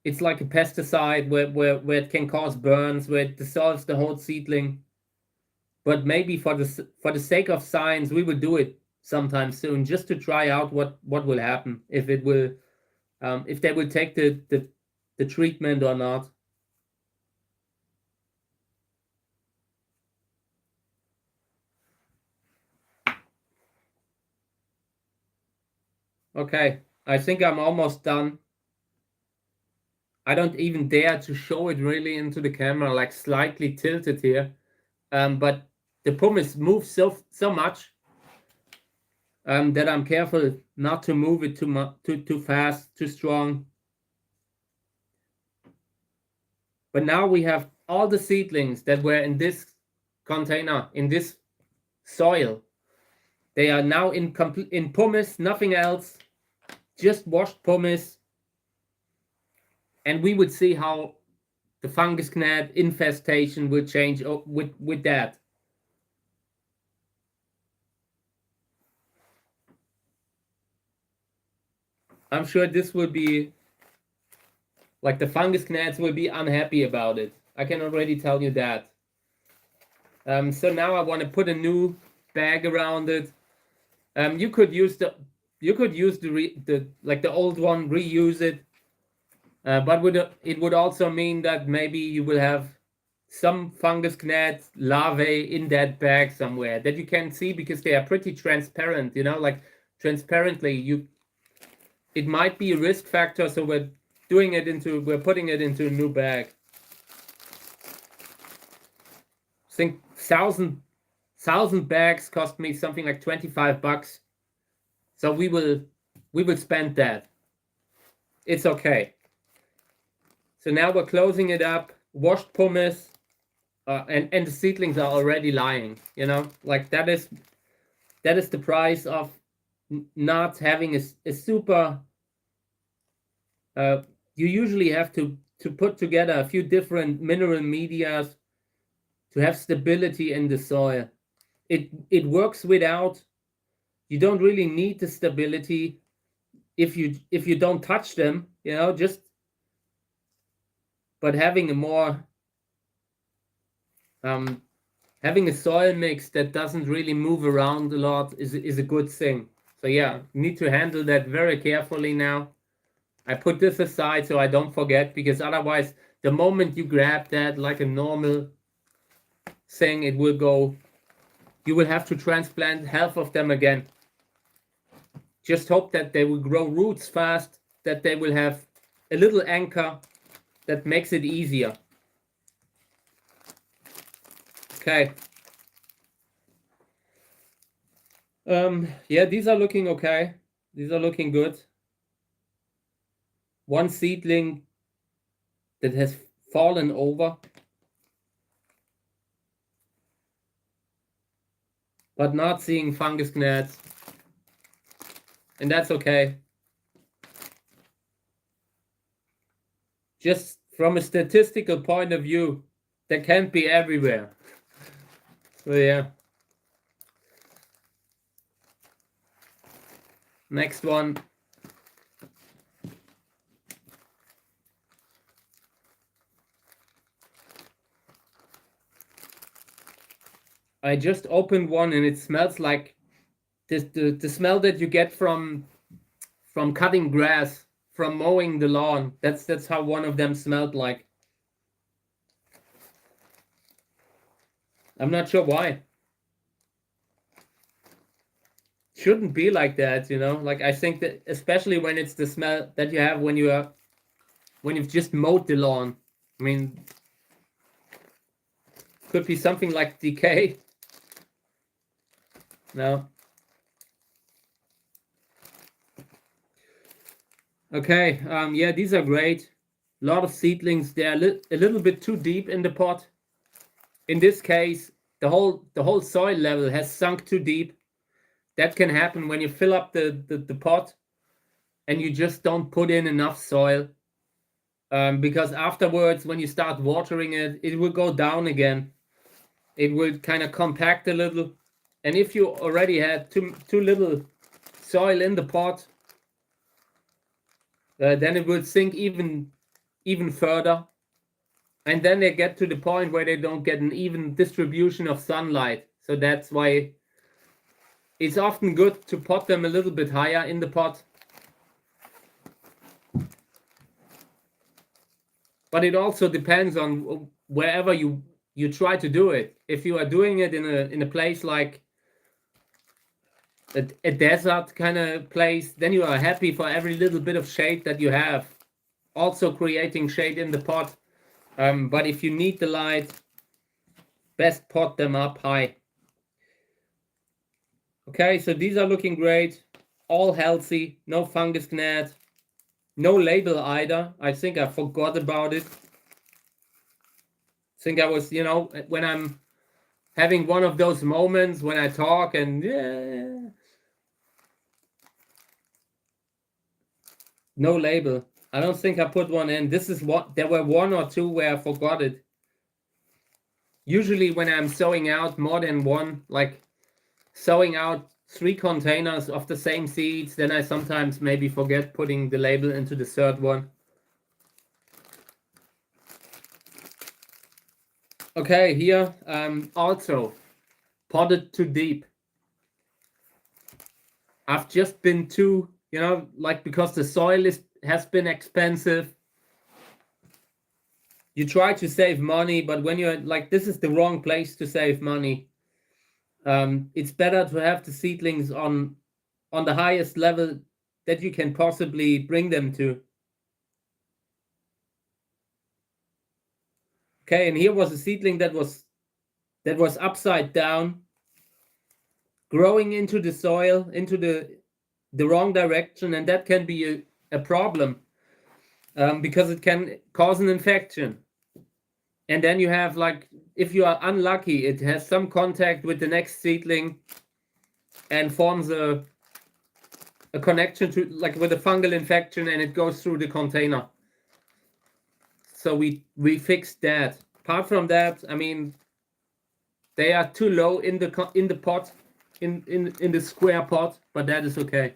pesticide where it can cause burns, where it dissolves the whole seedling. But maybe for the sake of science, we will do it sometime soon, just to try out what will happen, if it will, if they will take the treatment or not. Okay, I think I'm almost done. I don't even dare to show it really into the camera, like slightly tilted here. But the pumice moves so much that I'm careful not to move it too fast, too strong. But now we have all the seedlings that were in this container, in this soil. They are now in pumice, nothing else, just washed pumice. And we would see how the fungus gnat infestation will change with that. I'm sure this will be, like, the fungus gnats will be unhappy about it. I can already tell you that. So now I want to put a new bag around it. You could use the old one, reuse it. But it would also mean that maybe you will have some fungus gnat larvae in that bag somewhere that you can see, because they are pretty transparent, you know, like transparently. It might be a risk factor, so we're putting it into a new bag. I think 1,000 bags cost me something like $25. So we will spend that. It's okay. So now we're closing it up, washed pumice, and the seedlings are already lying, you know, like that is the price of not having a super, you usually have to put together a few different mineral medias to have stability in the soil. It works without. You don't really need the stability if you don't touch them, you know, but having a more having a soil mix that doesn't really move around a lot is a good thing. So yeah, need to handle that very carefully now. I put this aside so I don't forget, because otherwise the moment you grab that like a normal thing, it will go, you will have to transplant half of them again. Just hope that they will grow roots fast, that they will have a little anchor that makes it easier. Okay. Yeah, these are looking okay. These are looking good. One seedling that has fallen over, but not seeing fungus gnats, and that's okay. Just from a statistical point of view, they can't be everywhere. So yeah. Next one. I just opened one and it smells like the smell that you get from cutting grass, from mowing the lawn. That's how one of them smelled like. I'm not sure why. Shouldn't be like that, you know. Like, I think that especially when it's the smell that you have when you've just mowed the lawn. I mean, could be something like decay. No. Okay. Yeah, these are great. A lot of seedlings. They're a little bit too deep in the pot. In this case, the whole soil level has sunk too deep. That can happen when you fill up the pot and you just don't put in enough soil. Because afterwards, when you start watering it, it will go down again. It will kind of compact a little. And if you already had too little soil in the pot, then it will sink even further. And then they get to the point where they don't get an even distribution of sunlight. So that's why it's often good to pot them a little bit higher in the pot. But it also depends on wherever you try to do it. If you are doing it in a place like a desert kind of place, then you are happy for every little bit of shade that you have. Also creating shade in the pot. But if you need the light, best pot them up high. Okay, so these are looking great. All healthy, no fungus gnat, no label either. I think I forgot about it. I think I was, when I'm having one of those moments when I talk and no label. I don't think I put one in. This is what there were one or two where I forgot it. Usually when I'm sowing out more than one, like sowing out 3 containers of the same seeds, then I sometimes maybe forget putting the label into the third one. Okay, here also potted too deep. I've just been too, like because the soil has been expensive. You try to save money, but when you're like, this is the wrong place to save money. It's better to have the seedlings on the highest level that you can possibly bring them to. Okay, and here was a seedling that was upside down, growing into the soil, into the wrong direction, and that can be a problem because it can cause an infection. And then you have, like, if you are unlucky, it has some contact with the next seedling and forms a connection to, like, with a fungal infection, and it goes through the container. So we fixed that. Apart from that, I mean, they are too low in the pot, in the square pot, but that is okay.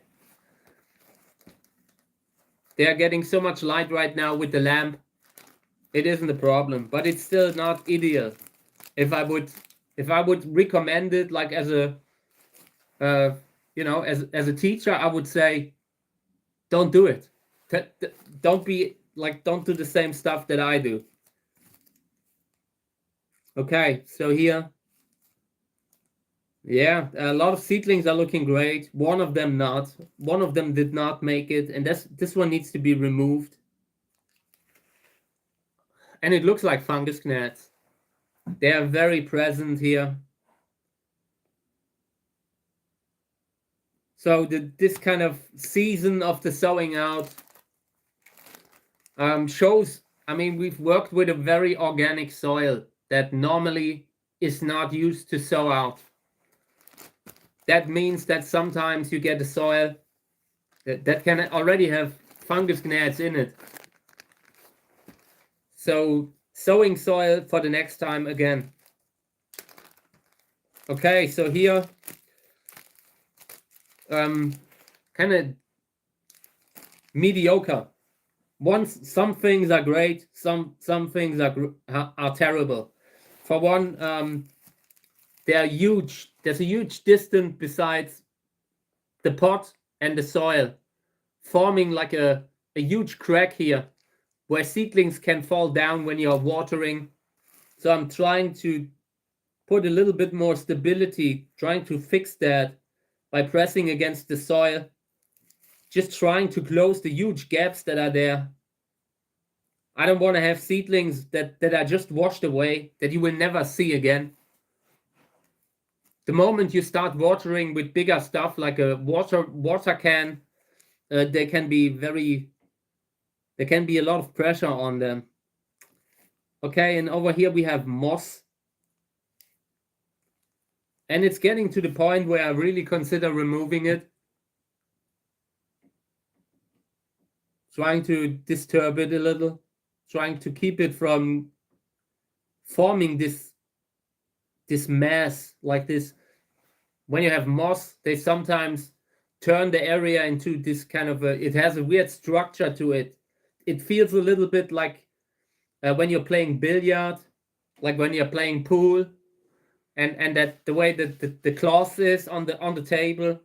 They are getting so much light right now with the lamp. It isn't a problem, but it's still not ideal. If I would recommend it, like as a as a teacher, I would say, don't do it. Don't do the same stuff that I do. Okay, so here, yeah, a lot of seedlings are looking great. One of them not. One of them did not make it, and this one needs to be removed. And it looks like fungus gnats. They are very present here. So this kind of season of the sowing out shows, I mean, we've worked with a very organic soil that normally is not used to sow out. That means that sometimes you get a soil that can already have fungus gnats in it. So sowing soil for the next time again. Okay, so here, kind of mediocre. Some things are great, some things are terrible. For one, they are huge. There's a huge distance besides the pot and the soil, forming like a huge crack here, where seedlings can fall down when you're watering. So I'm trying to put a little bit more stability, trying to fix that by pressing against the soil, just trying to close the huge gaps that are there. I don't want to have seedlings that are just washed away, that you will never see again. The moment you start watering with bigger stuff like a water can, there can be a lot of pressure on them. Okay, and over here we have moss. And it's getting to the point where I really consider removing it. Trying to disturb it a little. Trying to keep it from forming this mass like this. When you have moss, they sometimes turn the area into this kind of it has a weird structure to it. It feels a little bit like when you're playing billiard, like when you're playing pool, and that the way that the cloth is on the table,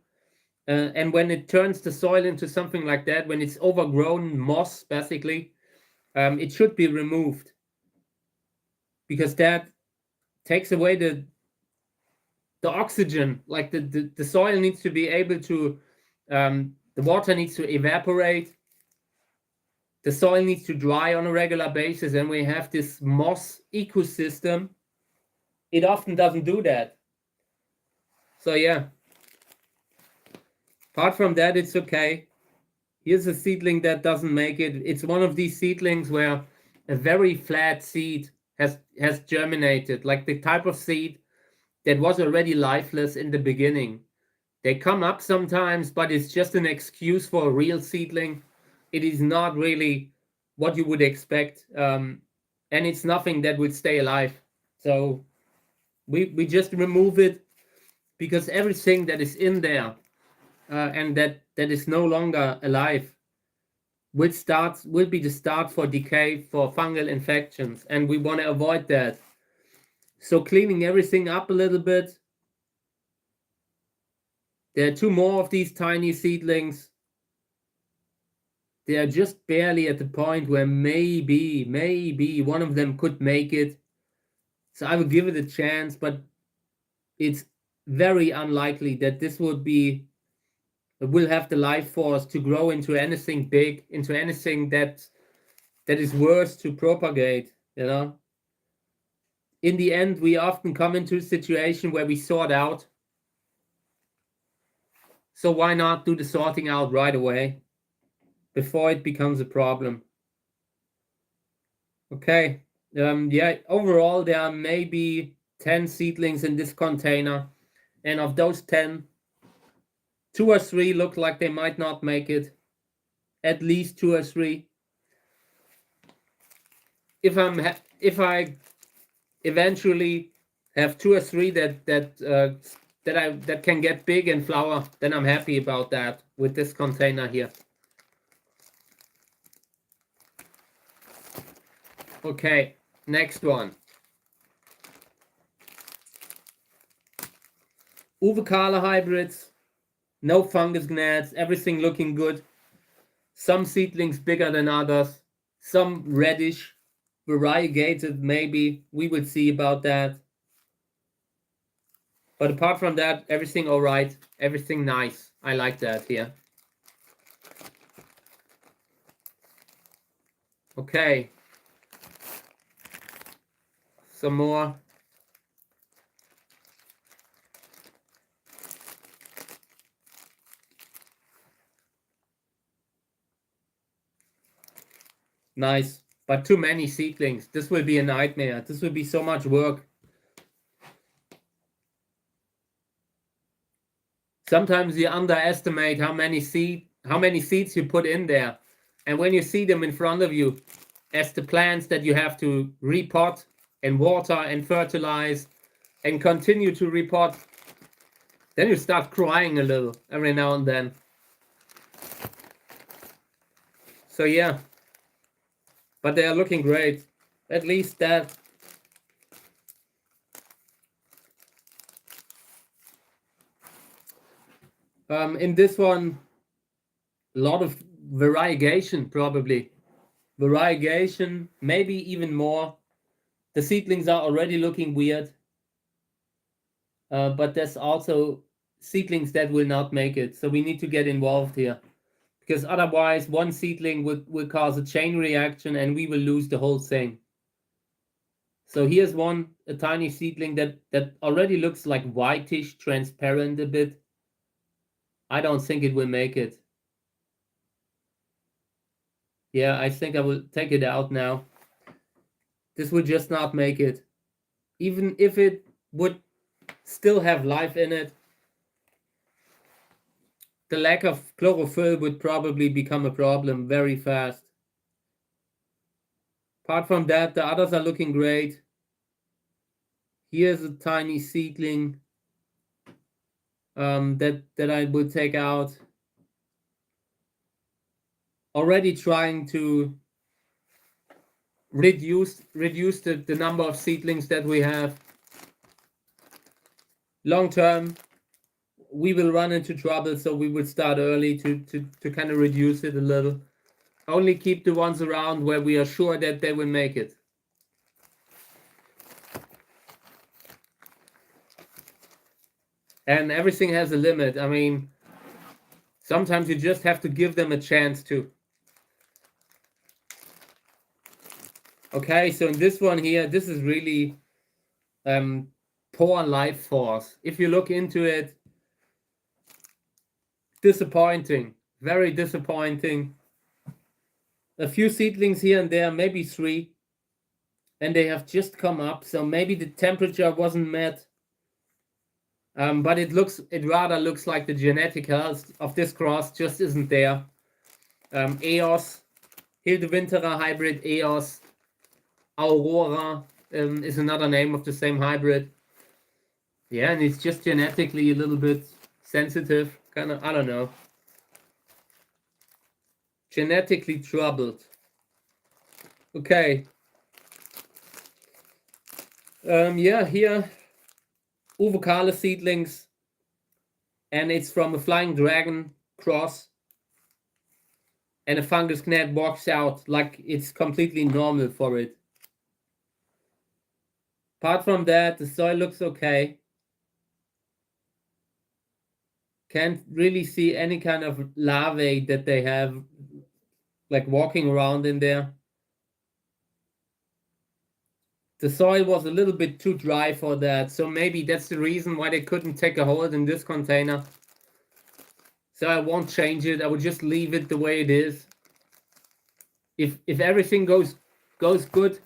and when it turns the soil into something like that, when it's overgrown moss, basically, it should be removed, because that takes away the oxygen. Like the soil needs to be able to, the water needs to evaporate, the soil needs to dry on a regular basis, and we have this moss ecosystem. It often doesn't do that. So yeah, apart from that, it's okay. Here's a seedling that doesn't make it. It's one of these seedlings where a very flat seed has germinated, like the type of seed that was already lifeless in the beginning. They come up sometimes, but it's just an excuse for a real seedling. It is not really what you would expect, and it's nothing that would stay alive. So we just remove it, because everything that is in there and that is no longer alive will be the start for decay, for fungal infections, and we want to avoid that. So cleaning everything up a little bit. There are 2 more of these tiny seedlings. They are just barely at the point where maybe one of them could make it. So I would give it a chance, but it's very unlikely that this will have the life force to grow into anything big, into anything that is worth to propagate, you know. In the end, we often come into a situation where we sort out. So why not do the sorting out right away before it becomes a problem? Okay. Yeah, overall there are maybe 10 seedlings in this container, and of those 10, 2 or 3 look like they might not make it. At least 2 or 3. If I eventually have 2 or 3 that can get big and flower, then I'm happy about that with this container here. Okay, next one. Uvicala hybrids, no fungus gnats, everything looking good. Some seedlings bigger than others, some reddish, variegated maybe. We will see about that. But apart from that, everything all right, everything nice. I like that here. Okay. Some more. Nice, but too many seedlings. This will be a nightmare. This will be so much work. Sometimes you underestimate how many seeds you put in there. And when you see them in front of you as the plants that you have to repot and water and fertilize and continue to repot, then you start crying a little every now and then. So yeah, but they are looking great. At least that. In this one, a lot of variegation, probably. Variegation, maybe even more. The seedlings are already looking weird. But there's also seedlings that will not make it. So we need to get involved here. Because otherwise, one seedling will cause a chain reaction and we will lose the whole thing. So here's one, a tiny seedling that already looks like whitish, transparent a bit. I don't think it will make it. Yeah, I think I will take it out now. This will just not make it. Even if it would still have life in it. The lack of chlorophyll would probably become a problem very fast. Apart from that, the others are looking great. Here's a tiny seedling that I would take out. Already trying to reduce the number of seedlings that we have. Long term, we will run into trouble, so we will start early to kind of reduce it a little. Only keep the ones around where we are sure that they will make it. And everything has a limit. I mean, sometimes you just have to give them a chance to. Okay, so in this one here, this is really poor life force. If you look into it, disappointing, very disappointing. A few seedlings here and there, maybe 3, and they have just come up, so maybe the temperature wasn't met. But it rather looks like the genetic health of this cross just isn't there. EOS, Hildewinterer hybrid, EOS, Aurora is another name of the same hybrid. Yeah, and it's just genetically a little bit sensitive, kind of, I don't know. Genetically troubled. Okay. Yeah, here, Uvocale seedlings, and it's from a Flying Dragon cross. And a fungus gnat walks out like it's completely normal for it. Apart from that, the soil looks okay. Can't really see any kind of larvae that they have like walking around in there. The soil was a little bit too dry for that, so maybe that's the reason why they couldn't take a hold in this container. So I won't change it. I will just leave it the way it is. If everything goes good,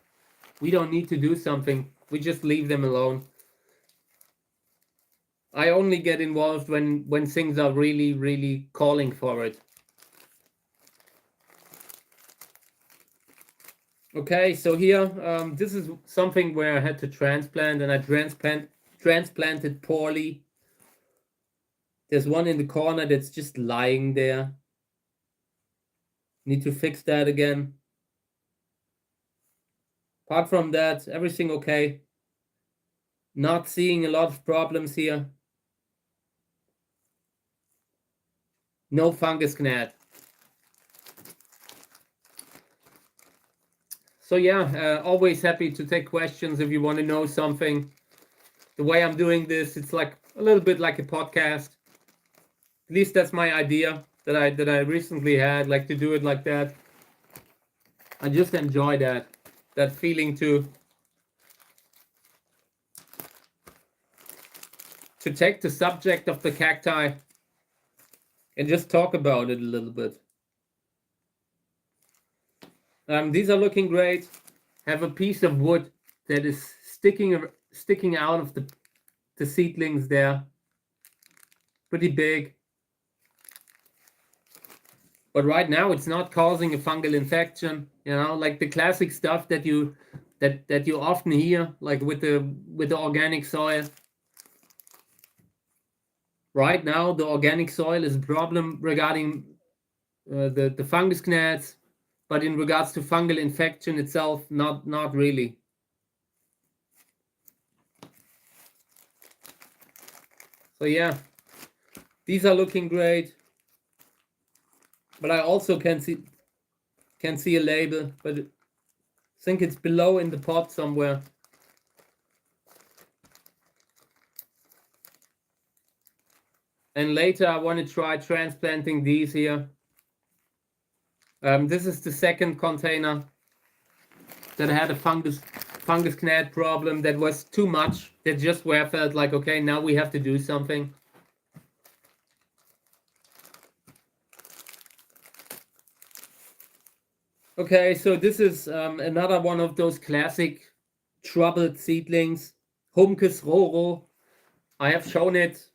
we don't need to do something. We just leave them alone. I only get involved when things are really, really calling for it. Okay, so here, this is something where I had to transplant, and I transplanted poorly. There's one in the corner that's just lying there. Need to fix that again. Apart from that, everything okay. Not seeing a lot of problems here. No fungus gnat. So yeah, always happy to take questions if you want to know something. The way I'm doing this, it's like a little bit like a podcast. At least that's my idea that I recently had, like to do it like that. I just enjoy that feeling to take the subject of the cacti and just talk about it a little bit. These are looking great. Have a piece of wood that is sticking out of the seedlings there. Pretty big. But right now it's not causing a fungal infection, like the classic stuff that you often hear, like with the organic soil. Right now, the organic soil is a problem regarding the fungus gnats, but in regards to fungal infection itself, not really. So yeah, these are looking great. But I also can see a label, but I think it's below in the pot somewhere. And later I want to try transplanting these here. This is the second container that had a fungus gnat problem that was too much. That just where I felt like, okay, now we have to do something. Okay, so this is another one of those classic troubled seedlings, Humcus roro. I have shown it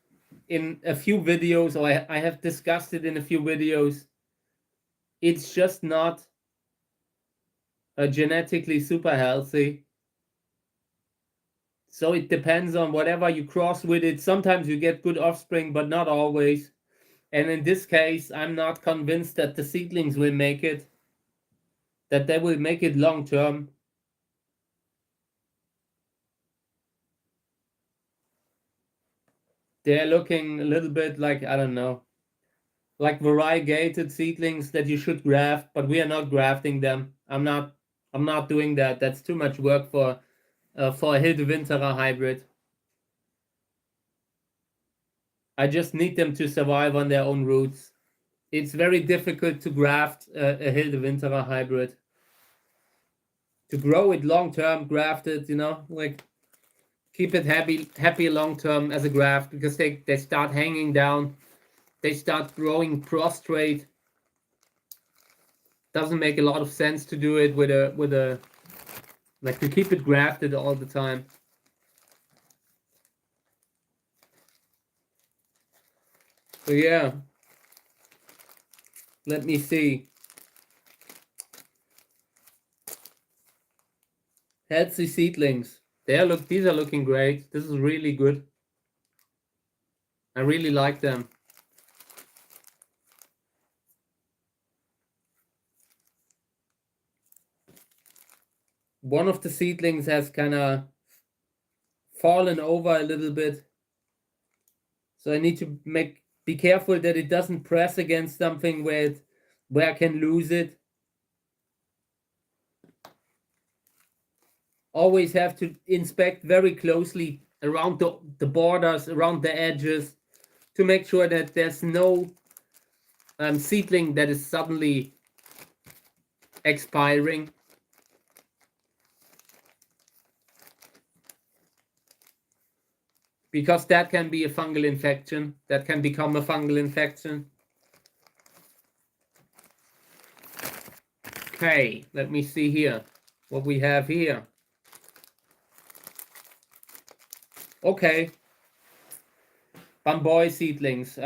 in a few videos, or I have discussed it in a few videos. It's just not genetically super healthy. So it depends on whatever you cross with it. Sometimes you get good offspring, but not always. And in this case, I'm not convinced that the seedlings will make it, that they will make it long term. They're looking a little bit like, I don't know, like variegated seedlings that you should graft, but we are not grafting them. I'm not doing that. That's too much work for a Hilde-Winterer hybrid. I just need them to survive on their own roots. It's very difficult to graft a Hilde-Winterer hybrid. To grow it long term, graft it, you know, like keep it happy long term as a graft, because they start hanging down, they start growing prostrate. Doesn't make a lot of sense to do it with a like to keep it grafted all the time. So yeah, let me see. Healthy seedlings. These are looking great. This is really good. I really like them. One of the seedlings has kind of fallen over a little bit. So I need to be careful that it doesn't press against something where I can lose it. Always have to inspect very closely around the borders, around the edges, to make sure that there's no seedling that is suddenly expiring. Because that can be a fungal infection. That can become a fungal infection. Okay, let me see here what we have here. Okay, Bamboy seedlings.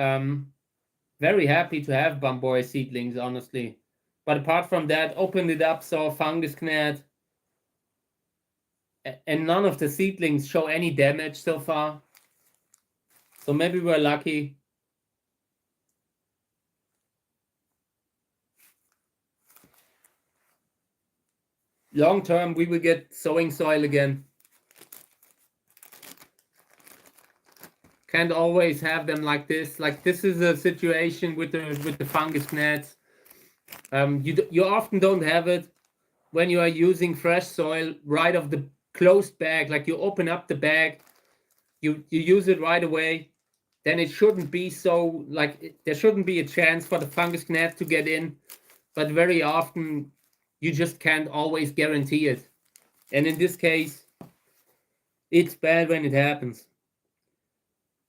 Very happy to have Bamboy seedlings, honestly. But apart from that, opened it up, saw fungus gnat, and none of the seedlings show any damage so far. So maybe we're lucky. Long term, we will get sowing soil again. Can't always have them like this. Like this is a situation with the fungus gnats. You often don't have it when you are using fresh soil right off the closed bag. Like you open up the bag, you use it right away. Then it shouldn't be so like there shouldn't be a chance for the fungus gnat to get in. But very often you just can't always guarantee it. And in this case, it's bad when it happens.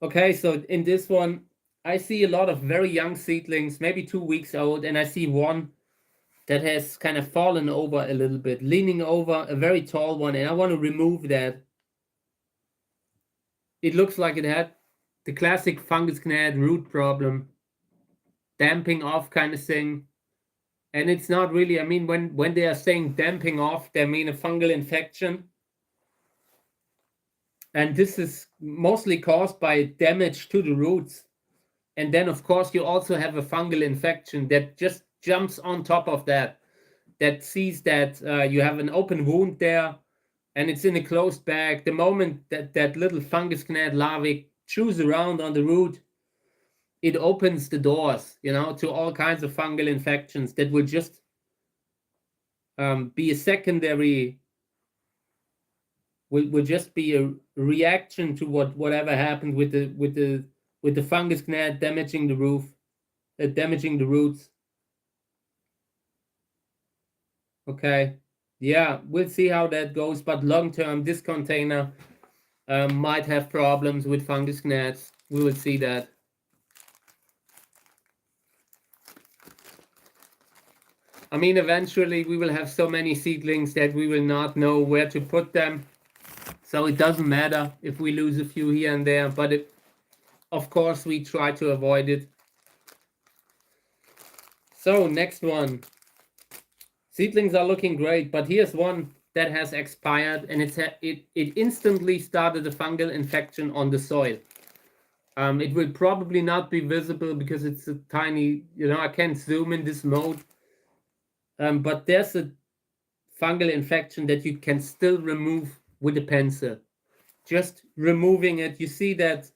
Okay, so in this one, I see a lot of very young seedlings, maybe 2 weeks old, and I see one that has kind of fallen over a little bit, leaning over, a very tall one, and I want to remove that. It looks like it had the classic fungus gnat root problem, damping off kind of thing. And it's not really, I mean, when they are saying damping off, they mean a fungal infection. And this is mostly caused by damage to the roots. And then, of course, you also have a fungal infection that just jumps on top of that, that sees that you have an open wound there and it's in a closed bag. The moment that little fungus gnat larvae chews around on the root, it opens the doors, you know, to all kinds of fungal infections that will just be a secondary, will just be a reaction to whatever happened with the fungus gnat damaging the roof, damaging the roots. Okay, yeah, we'll see how that goes. But long term, this container might have problems with fungus gnats. We will see that. I mean, eventually we will have so many seedlings that we will not know where to put them. So it doesn't matter if we lose a few here and there, but of course we try to avoid it. So next one. Seedlings are looking great, but here's one that has expired, and it instantly started a fungal infection on the soil. It will probably not be visible because it's a tiny, I can't zoom in this mode. But there's a fungal infection that you can still remove with a pencil. Just removing it, you see that,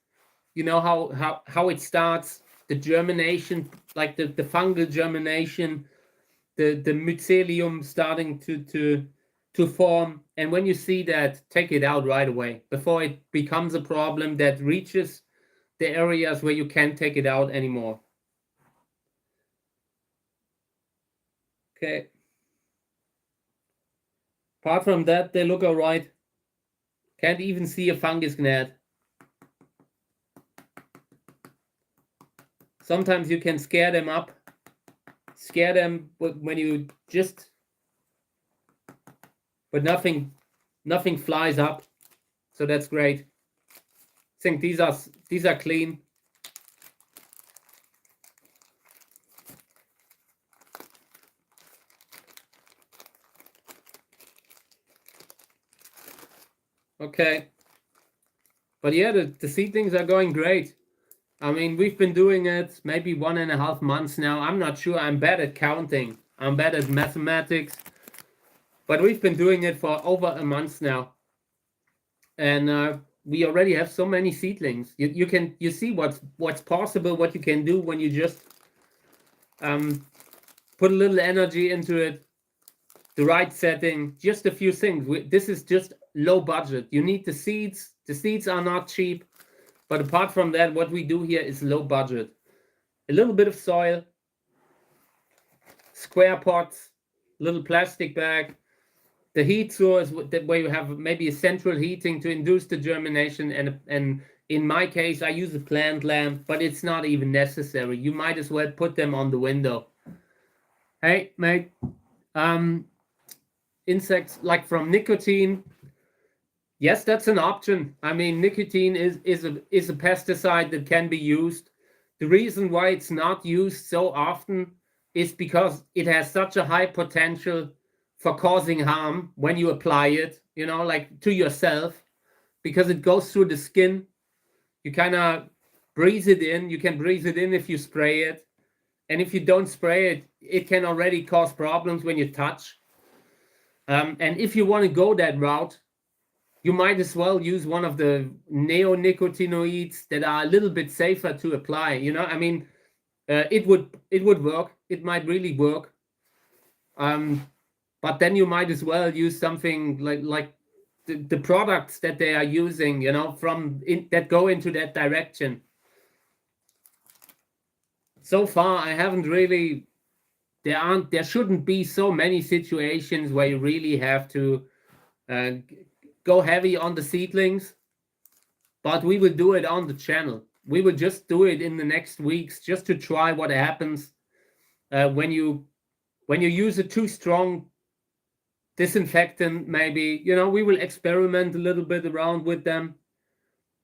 how it starts, the germination, like the fungal germination, the mycelium starting to form. And when you see that, take it out right away before it becomes a problem that reaches the areas where you can't take it out anymore. Okay. Apart from that, they look all right. Can't even see a fungus gnat. Sometimes you can scare them up. Scare them when you just, but nothing flies up. So that's great. I think these are clean. Okay. But yeah, the seedlings are going great. I mean, we've been doing it maybe 1.5 months now. I'm not sure. I'm bad at counting. I'm bad at mathematics. But we've been doing it for over a month now. And we already have so many seedlings. You see what's possible, what you can do when you just put a little energy into it, the right setting, just a few things. This is just low budget. You need the seeds. The seeds are not cheap. But apart from that, what we do here is low budget. A little bit of soil, square pots, little plastic bag, the heat source where you have maybe a central heating to induce the germination. And in my case, I use a plant lamp, but it's not even necessary. You might as well put them on the window. Hey, mate, insects like from nicotine. Yes, that's an option. I mean, nicotine is a pesticide that can be used. The reason why it's not used so often is because it has such a high potential for causing harm when you apply it, like to yourself, because it goes through the skin. You kind of breathe it in. You can breathe it in if you spray it. And if you don't spray it, it can already cause problems when you touch. And if you want to go that route, you might as well use one of the neonicotinoids that are a little bit safer to apply. I mean, it would work. It might really work. But then you might as well use something like the products that they are using, that go into that direction. So far, I haven't really. There shouldn't be so many situations where you really have to go heavy on the seedlings, but we will do it on the channel. We will just do it in the next weeks just to try what happens when you use a too strong disinfectant. Maybe we will experiment a little bit around with them.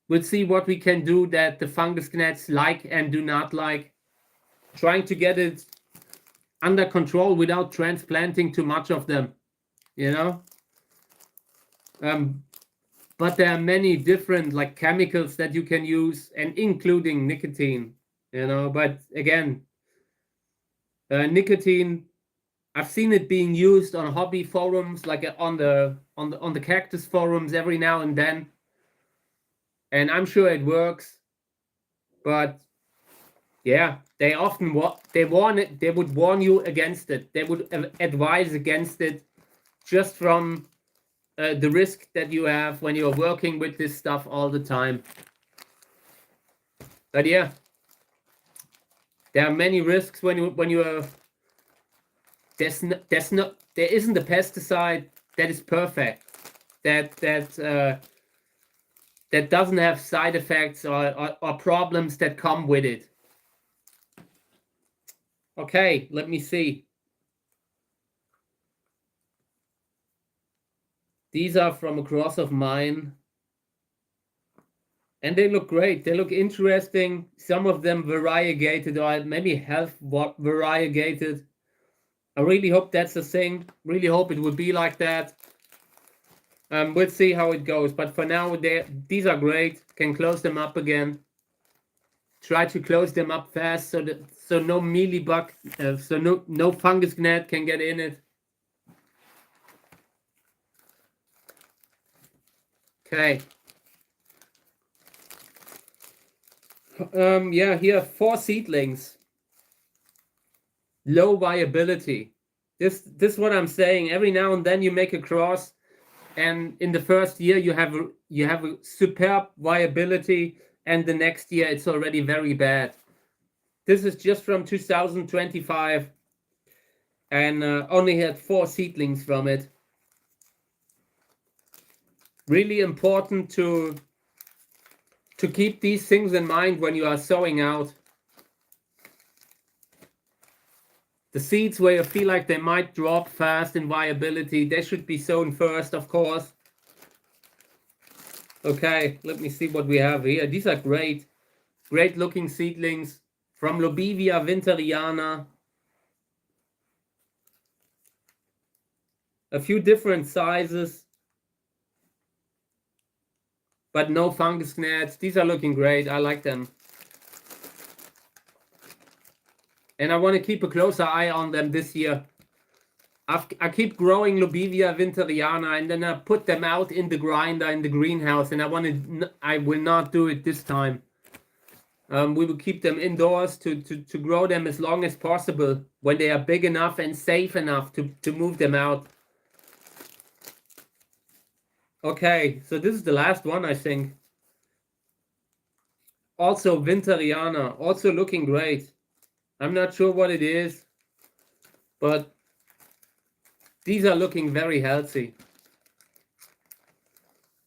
We'll see what we can do that the fungus gnats like and do not like, trying to get it under control without transplanting too much of them. But there are many different chemicals that you can use, and including nicotine. But again, nicotine, I've seen it being used on hobby forums, like on the cactus forums every now and then, and I'm sure it works. But yeah, they often they would warn you against it. They would advise against it, just from the risk that you have when you're working with this stuff all the time. But yeah, there are many risks when you are. There isn't a pesticide that is perfect, that doesn't have side effects or problems that come with it. Okay, let me see. These are from a cross of mine. And they look great. They look interesting. Some of them variegated or maybe half variegated. I really hope that's a thing. Really hope it would be like that. We'll see how it goes. But for now, these are great. Can close them up again. Try to close them up fast so no mealybug, so no fungus gnat can get in it. Okay. Yeah, here 4 seedlings. Low viability. This is what I'm saying. Every now and then you make a cross, and in the first year you have a superb viability, and the next year it's already very bad. This is just from 2025, and only had 4 seedlings from it. Really important to keep these things in mind when you are sowing out. The seeds where you feel like they might drop fast in viability, they should be sown first, of course. Okay, let me see what we have here. These are great. Great looking seedlings from Lobivia winteriana. A few different sizes, but no fungus gnats. These are looking great. I like them. And I want to keep a closer eye on them this year. I keep growing Lobivia winteriana, and then I put them out in the grinder in the greenhouse, and I will not do it this time. We will keep them indoors to grow them as long as possible when they are big enough and safe enough to move them out. Okay, so this is the last one, I think. Also winteriana, also looking great. I'm not sure what it is, but these are looking very healthy.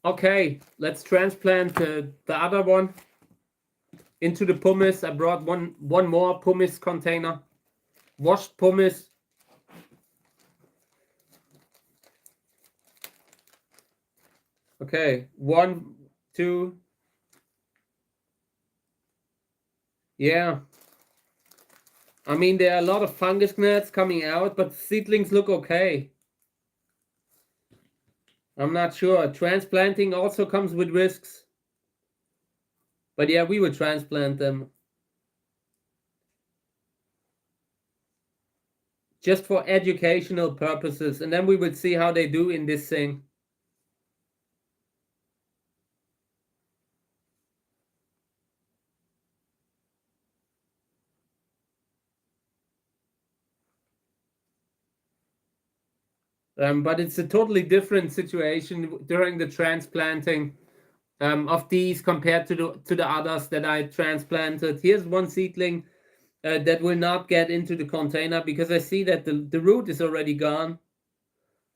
Okay, let's transplant the other one into the pumice. I brought one more pumice container, washed pumice. Okay, 1, 2. Yeah. I mean, there are a lot of fungus gnats coming out, but seedlings look okay. I'm not sure. Transplanting also comes with risks. But yeah, we would transplant them. Just for educational purposes. And then we would see how they do in this thing. But it's a totally different situation during the transplanting of these compared to the others that I transplanted. Here's one seedling that will not get into the container because I see that the root is already gone.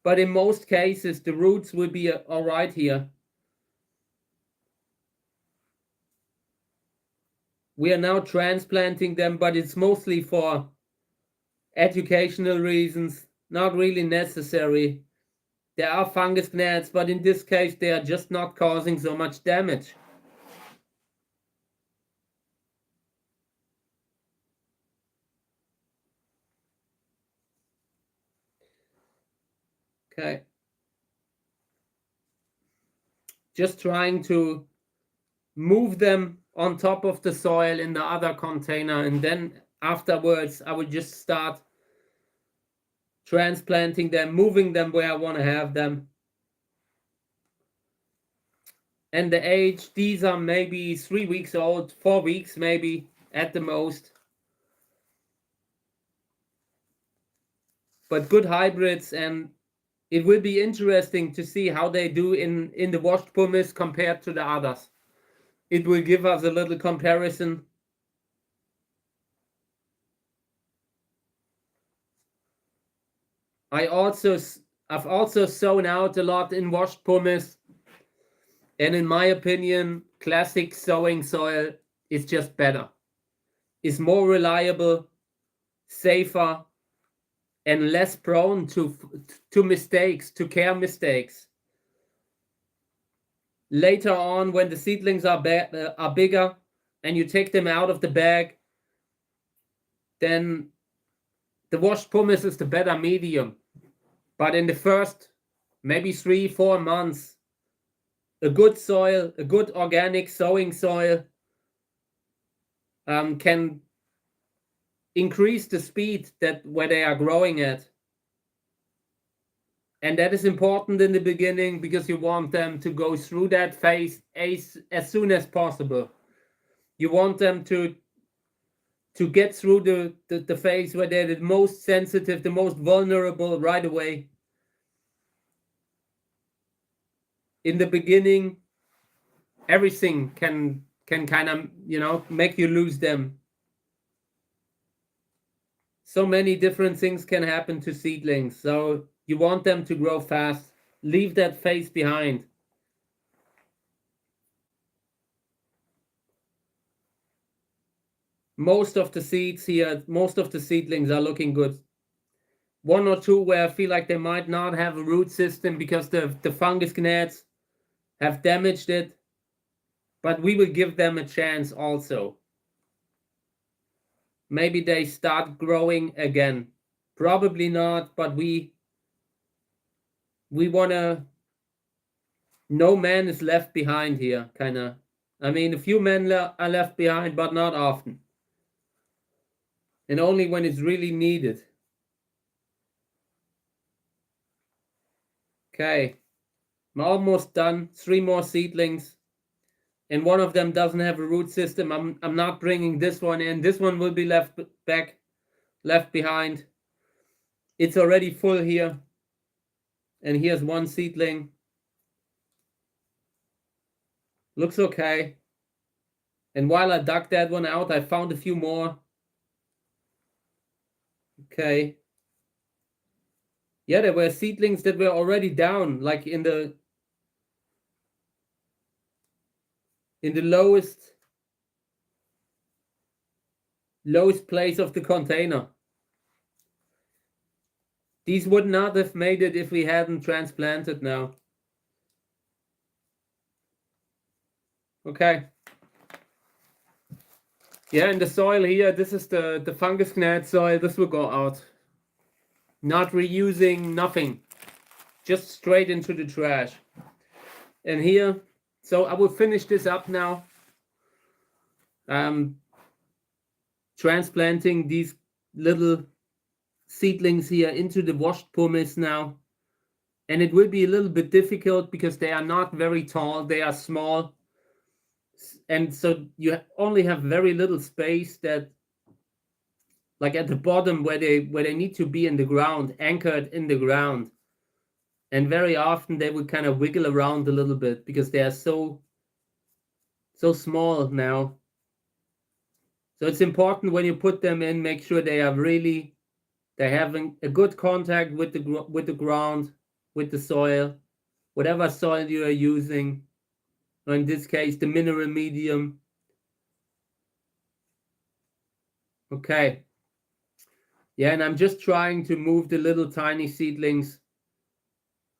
But in most cases, the roots will be all right here. We are now transplanting them, but it's mostly for educational reasons, not really necessary. There are fungus gnats, but in this case, they are just not causing so much damage. Okay. Just trying to move them on top of the soil in the other container, and then afterwards I would just start transplanting them, moving them where I want to have them. And the age, these are maybe 3 weeks old, 4 weeks maybe at the most. But good hybrids, and it will be interesting to see how they do in the washed pumice compared to the others. It will give us a little comparison. I've also sown out a lot in washed pumice, and in my opinion, classic sowing soil is just better. It's more reliable, safer, and less prone to mistakes, to care mistakes. later on, when the seedlings are bigger and you take them out of the bag, then the washed pumice is the better medium. But in the first maybe 3-4 months, a good soil, a good organic sowing soil can increase the speed where they are growing at. And that is important in the beginning because you want them to go through that phase as soon as possible. You want them to get through the phase where they're the most sensitive, the most vulnerable right away. In the beginning, everything can kind of, make you lose them. So many different things can happen to seedlings. So you want them to grow fast. Leave that phase behind. Most of the seeds here, most of the seedlings are looking good. 1 or 2 where I feel like they might not have a root system because the fungus gnats have damaged it. But we will give them a chance also. Maybe they start growing again. Probably not, but we want to... No man is left behind here, kind of. I mean, a few men are left behind, but not often. And only when it's really needed. Okay. I'm almost done. 3 more seedlings. And one of them doesn't have a root system. I'm not bringing this one in. This one will be left behind. It's already full here. And here's one seedling. Looks okay. And while I dug that one out, I found a few more. Okay. Yeah, there were seedlings that were already down, like in the lowest place of the container. These would not have made it if we hadn't transplanted now. Okay. Yeah, in the soil here, this is the fungus gnat soil. This will go out. Not reusing, nothing. Just straight into the trash. And here, so I will finish this up now. Transplanting these little seedlings here into the washed pumice now. And it will be a little bit difficult because they are not very tall. They are small. And so you only have very little space, that like at the bottom where they need to be in the ground, anchored in the ground. And very often they will kind of wiggle around a little bit because they are so small now. So it's important when you put them in, make sure they're having a good contact with the ground, with the soil, whatever soil you are using. Or in this case, the mineral medium. Okay. Yeah, and I'm just trying to move the little tiny seedlings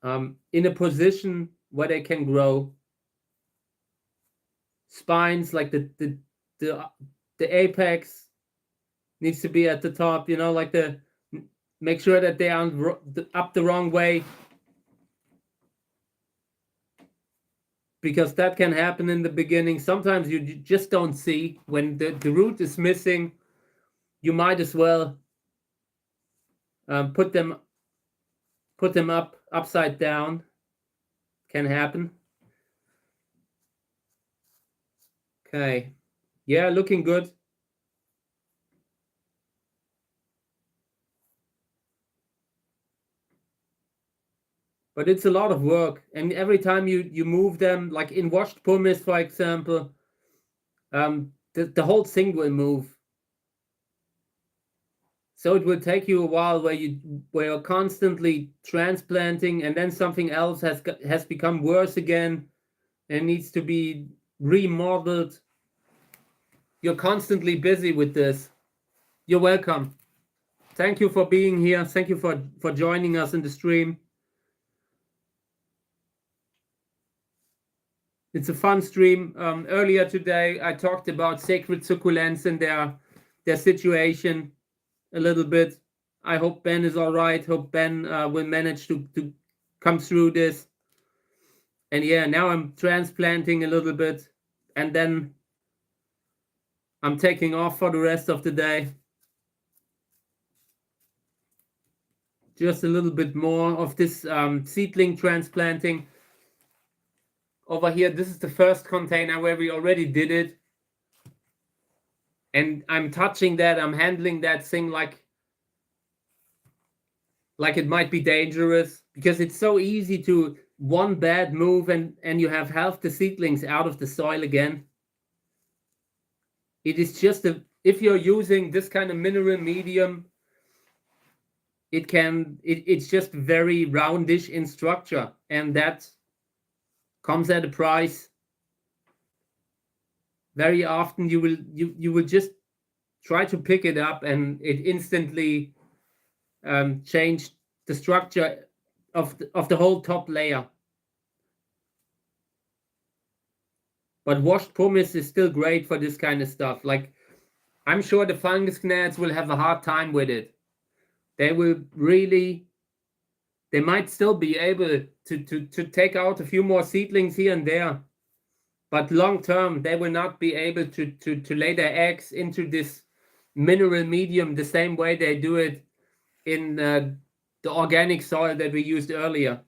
in a position where they can grow. Spines, like the apex needs to be at the top, like make sure that they aren't up the wrong way. Because that can happen in the beginning. Sometimes you just don't see when the root is missing. You might as well put them upside down. Can happen. Okay. Yeah, looking good. But it's a lot of work. And every time you move them, like in washed pumice, for example, the whole thing will move. So it will take you a while where you're constantly transplanting, and then something else has become worse again and needs to be remodeled. You're constantly busy with this. You're welcome. Thank you for being here. Thank you for joining us in the stream. It's a fun stream. Earlier today, I talked about sacred succulents and their situation a little bit. I hope Ben is all right. Hope Ben will manage to come through this. And yeah, now I'm transplanting a little bit, and then I'm taking off for the rest of the day. Just a little bit more of this seedling transplanting. Over here, this is the first container where we already did it. And I'm touching that, I'm handling that thing like it might be dangerous, because it's so easy to one bad move and you have half the seedlings out of the soil again. It is just if you're using this kind of mineral medium, it's just very roundish in structure, and that comes at a price. Very often you will just try to pick it up and it instantly change the structure of the whole top layer. But washed pumice is still great for this kind of stuff. Like, I'm sure the fungus gnats will have a hard time with it. They might still be able to take out a few more seedlings here and there, but long term they will not be able to lay their eggs into this mineral medium the same way they do it in the organic soil that we used earlier.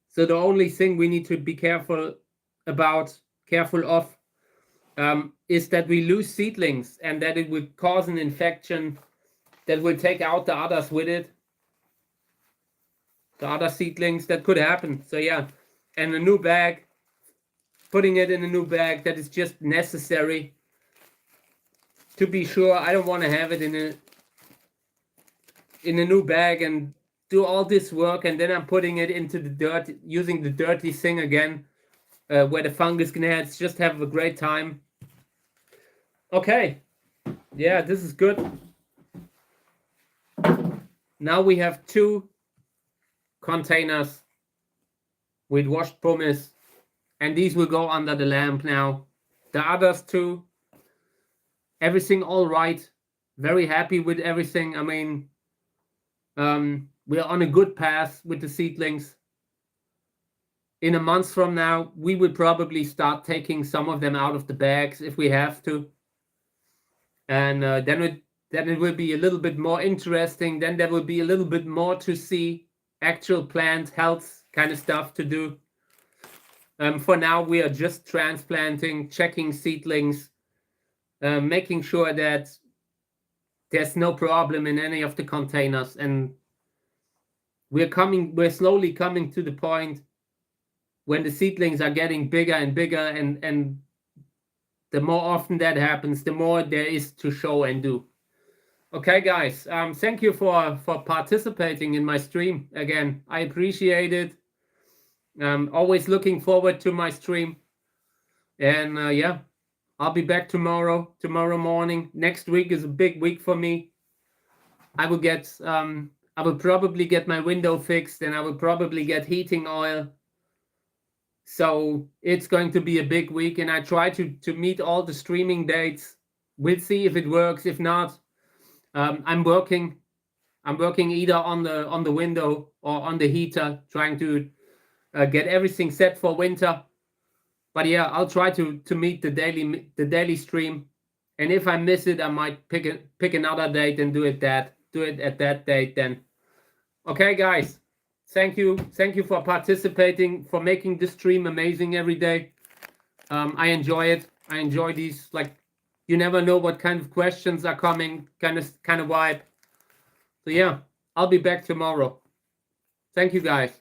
So the only thing we need to be careful of is that we lose seedlings and that it will cause an infection that will take out the others with it. The other seedlings, that could happen. So yeah, and a new bag, putting it in a new bag, that is just necessary to be sure. I don't want to have it in a new bag and do all this work, and then I'm putting it into the dirt, using the dirty thing again, where the fungus gnats just have a great time. Okay, yeah, this is good. Now we have 2 containers with washed pumice, and these will go under the lamp now. The others 2, everything all right. Very happy with everything. I mean, we're on a good path with the seedlings. In a month from now, we will probably start taking some of them out of the bags if we have to. And then it will be a little bit more interesting. Then there will be a little bit more to see, actual plant health kind of stuff to do. For now, we are just transplanting, checking seedlings, making sure that there's no problem in any of the containers. And we're slowly coming to the point when the seedlings are getting bigger and bigger, and the more often that happens, the more there is to show and do. Okay, guys, thank you for participating in my stream again. I appreciate it. Always looking forward to my stream. And yeah, I'll be back tomorrow morning. Next week is a big week for me. I will probably get my window fixed, and I will probably get heating oil. So it's going to be a big week, and I try to meet all the streaming dates. We'll see if it works. If not, I'm working either on the window or on the heater, trying to get everything set for winter. But yeah, I'll try to meet the daily stream, and if I miss it, I might pick another date and do it at that date then. Okay, guys, thank you for participating, for making this stream amazing every day. I enjoy it. I enjoy these, like, you never know what kind of questions are coming, kind of vibe. So yeah, I'll be back tomorrow. Thank you, guys.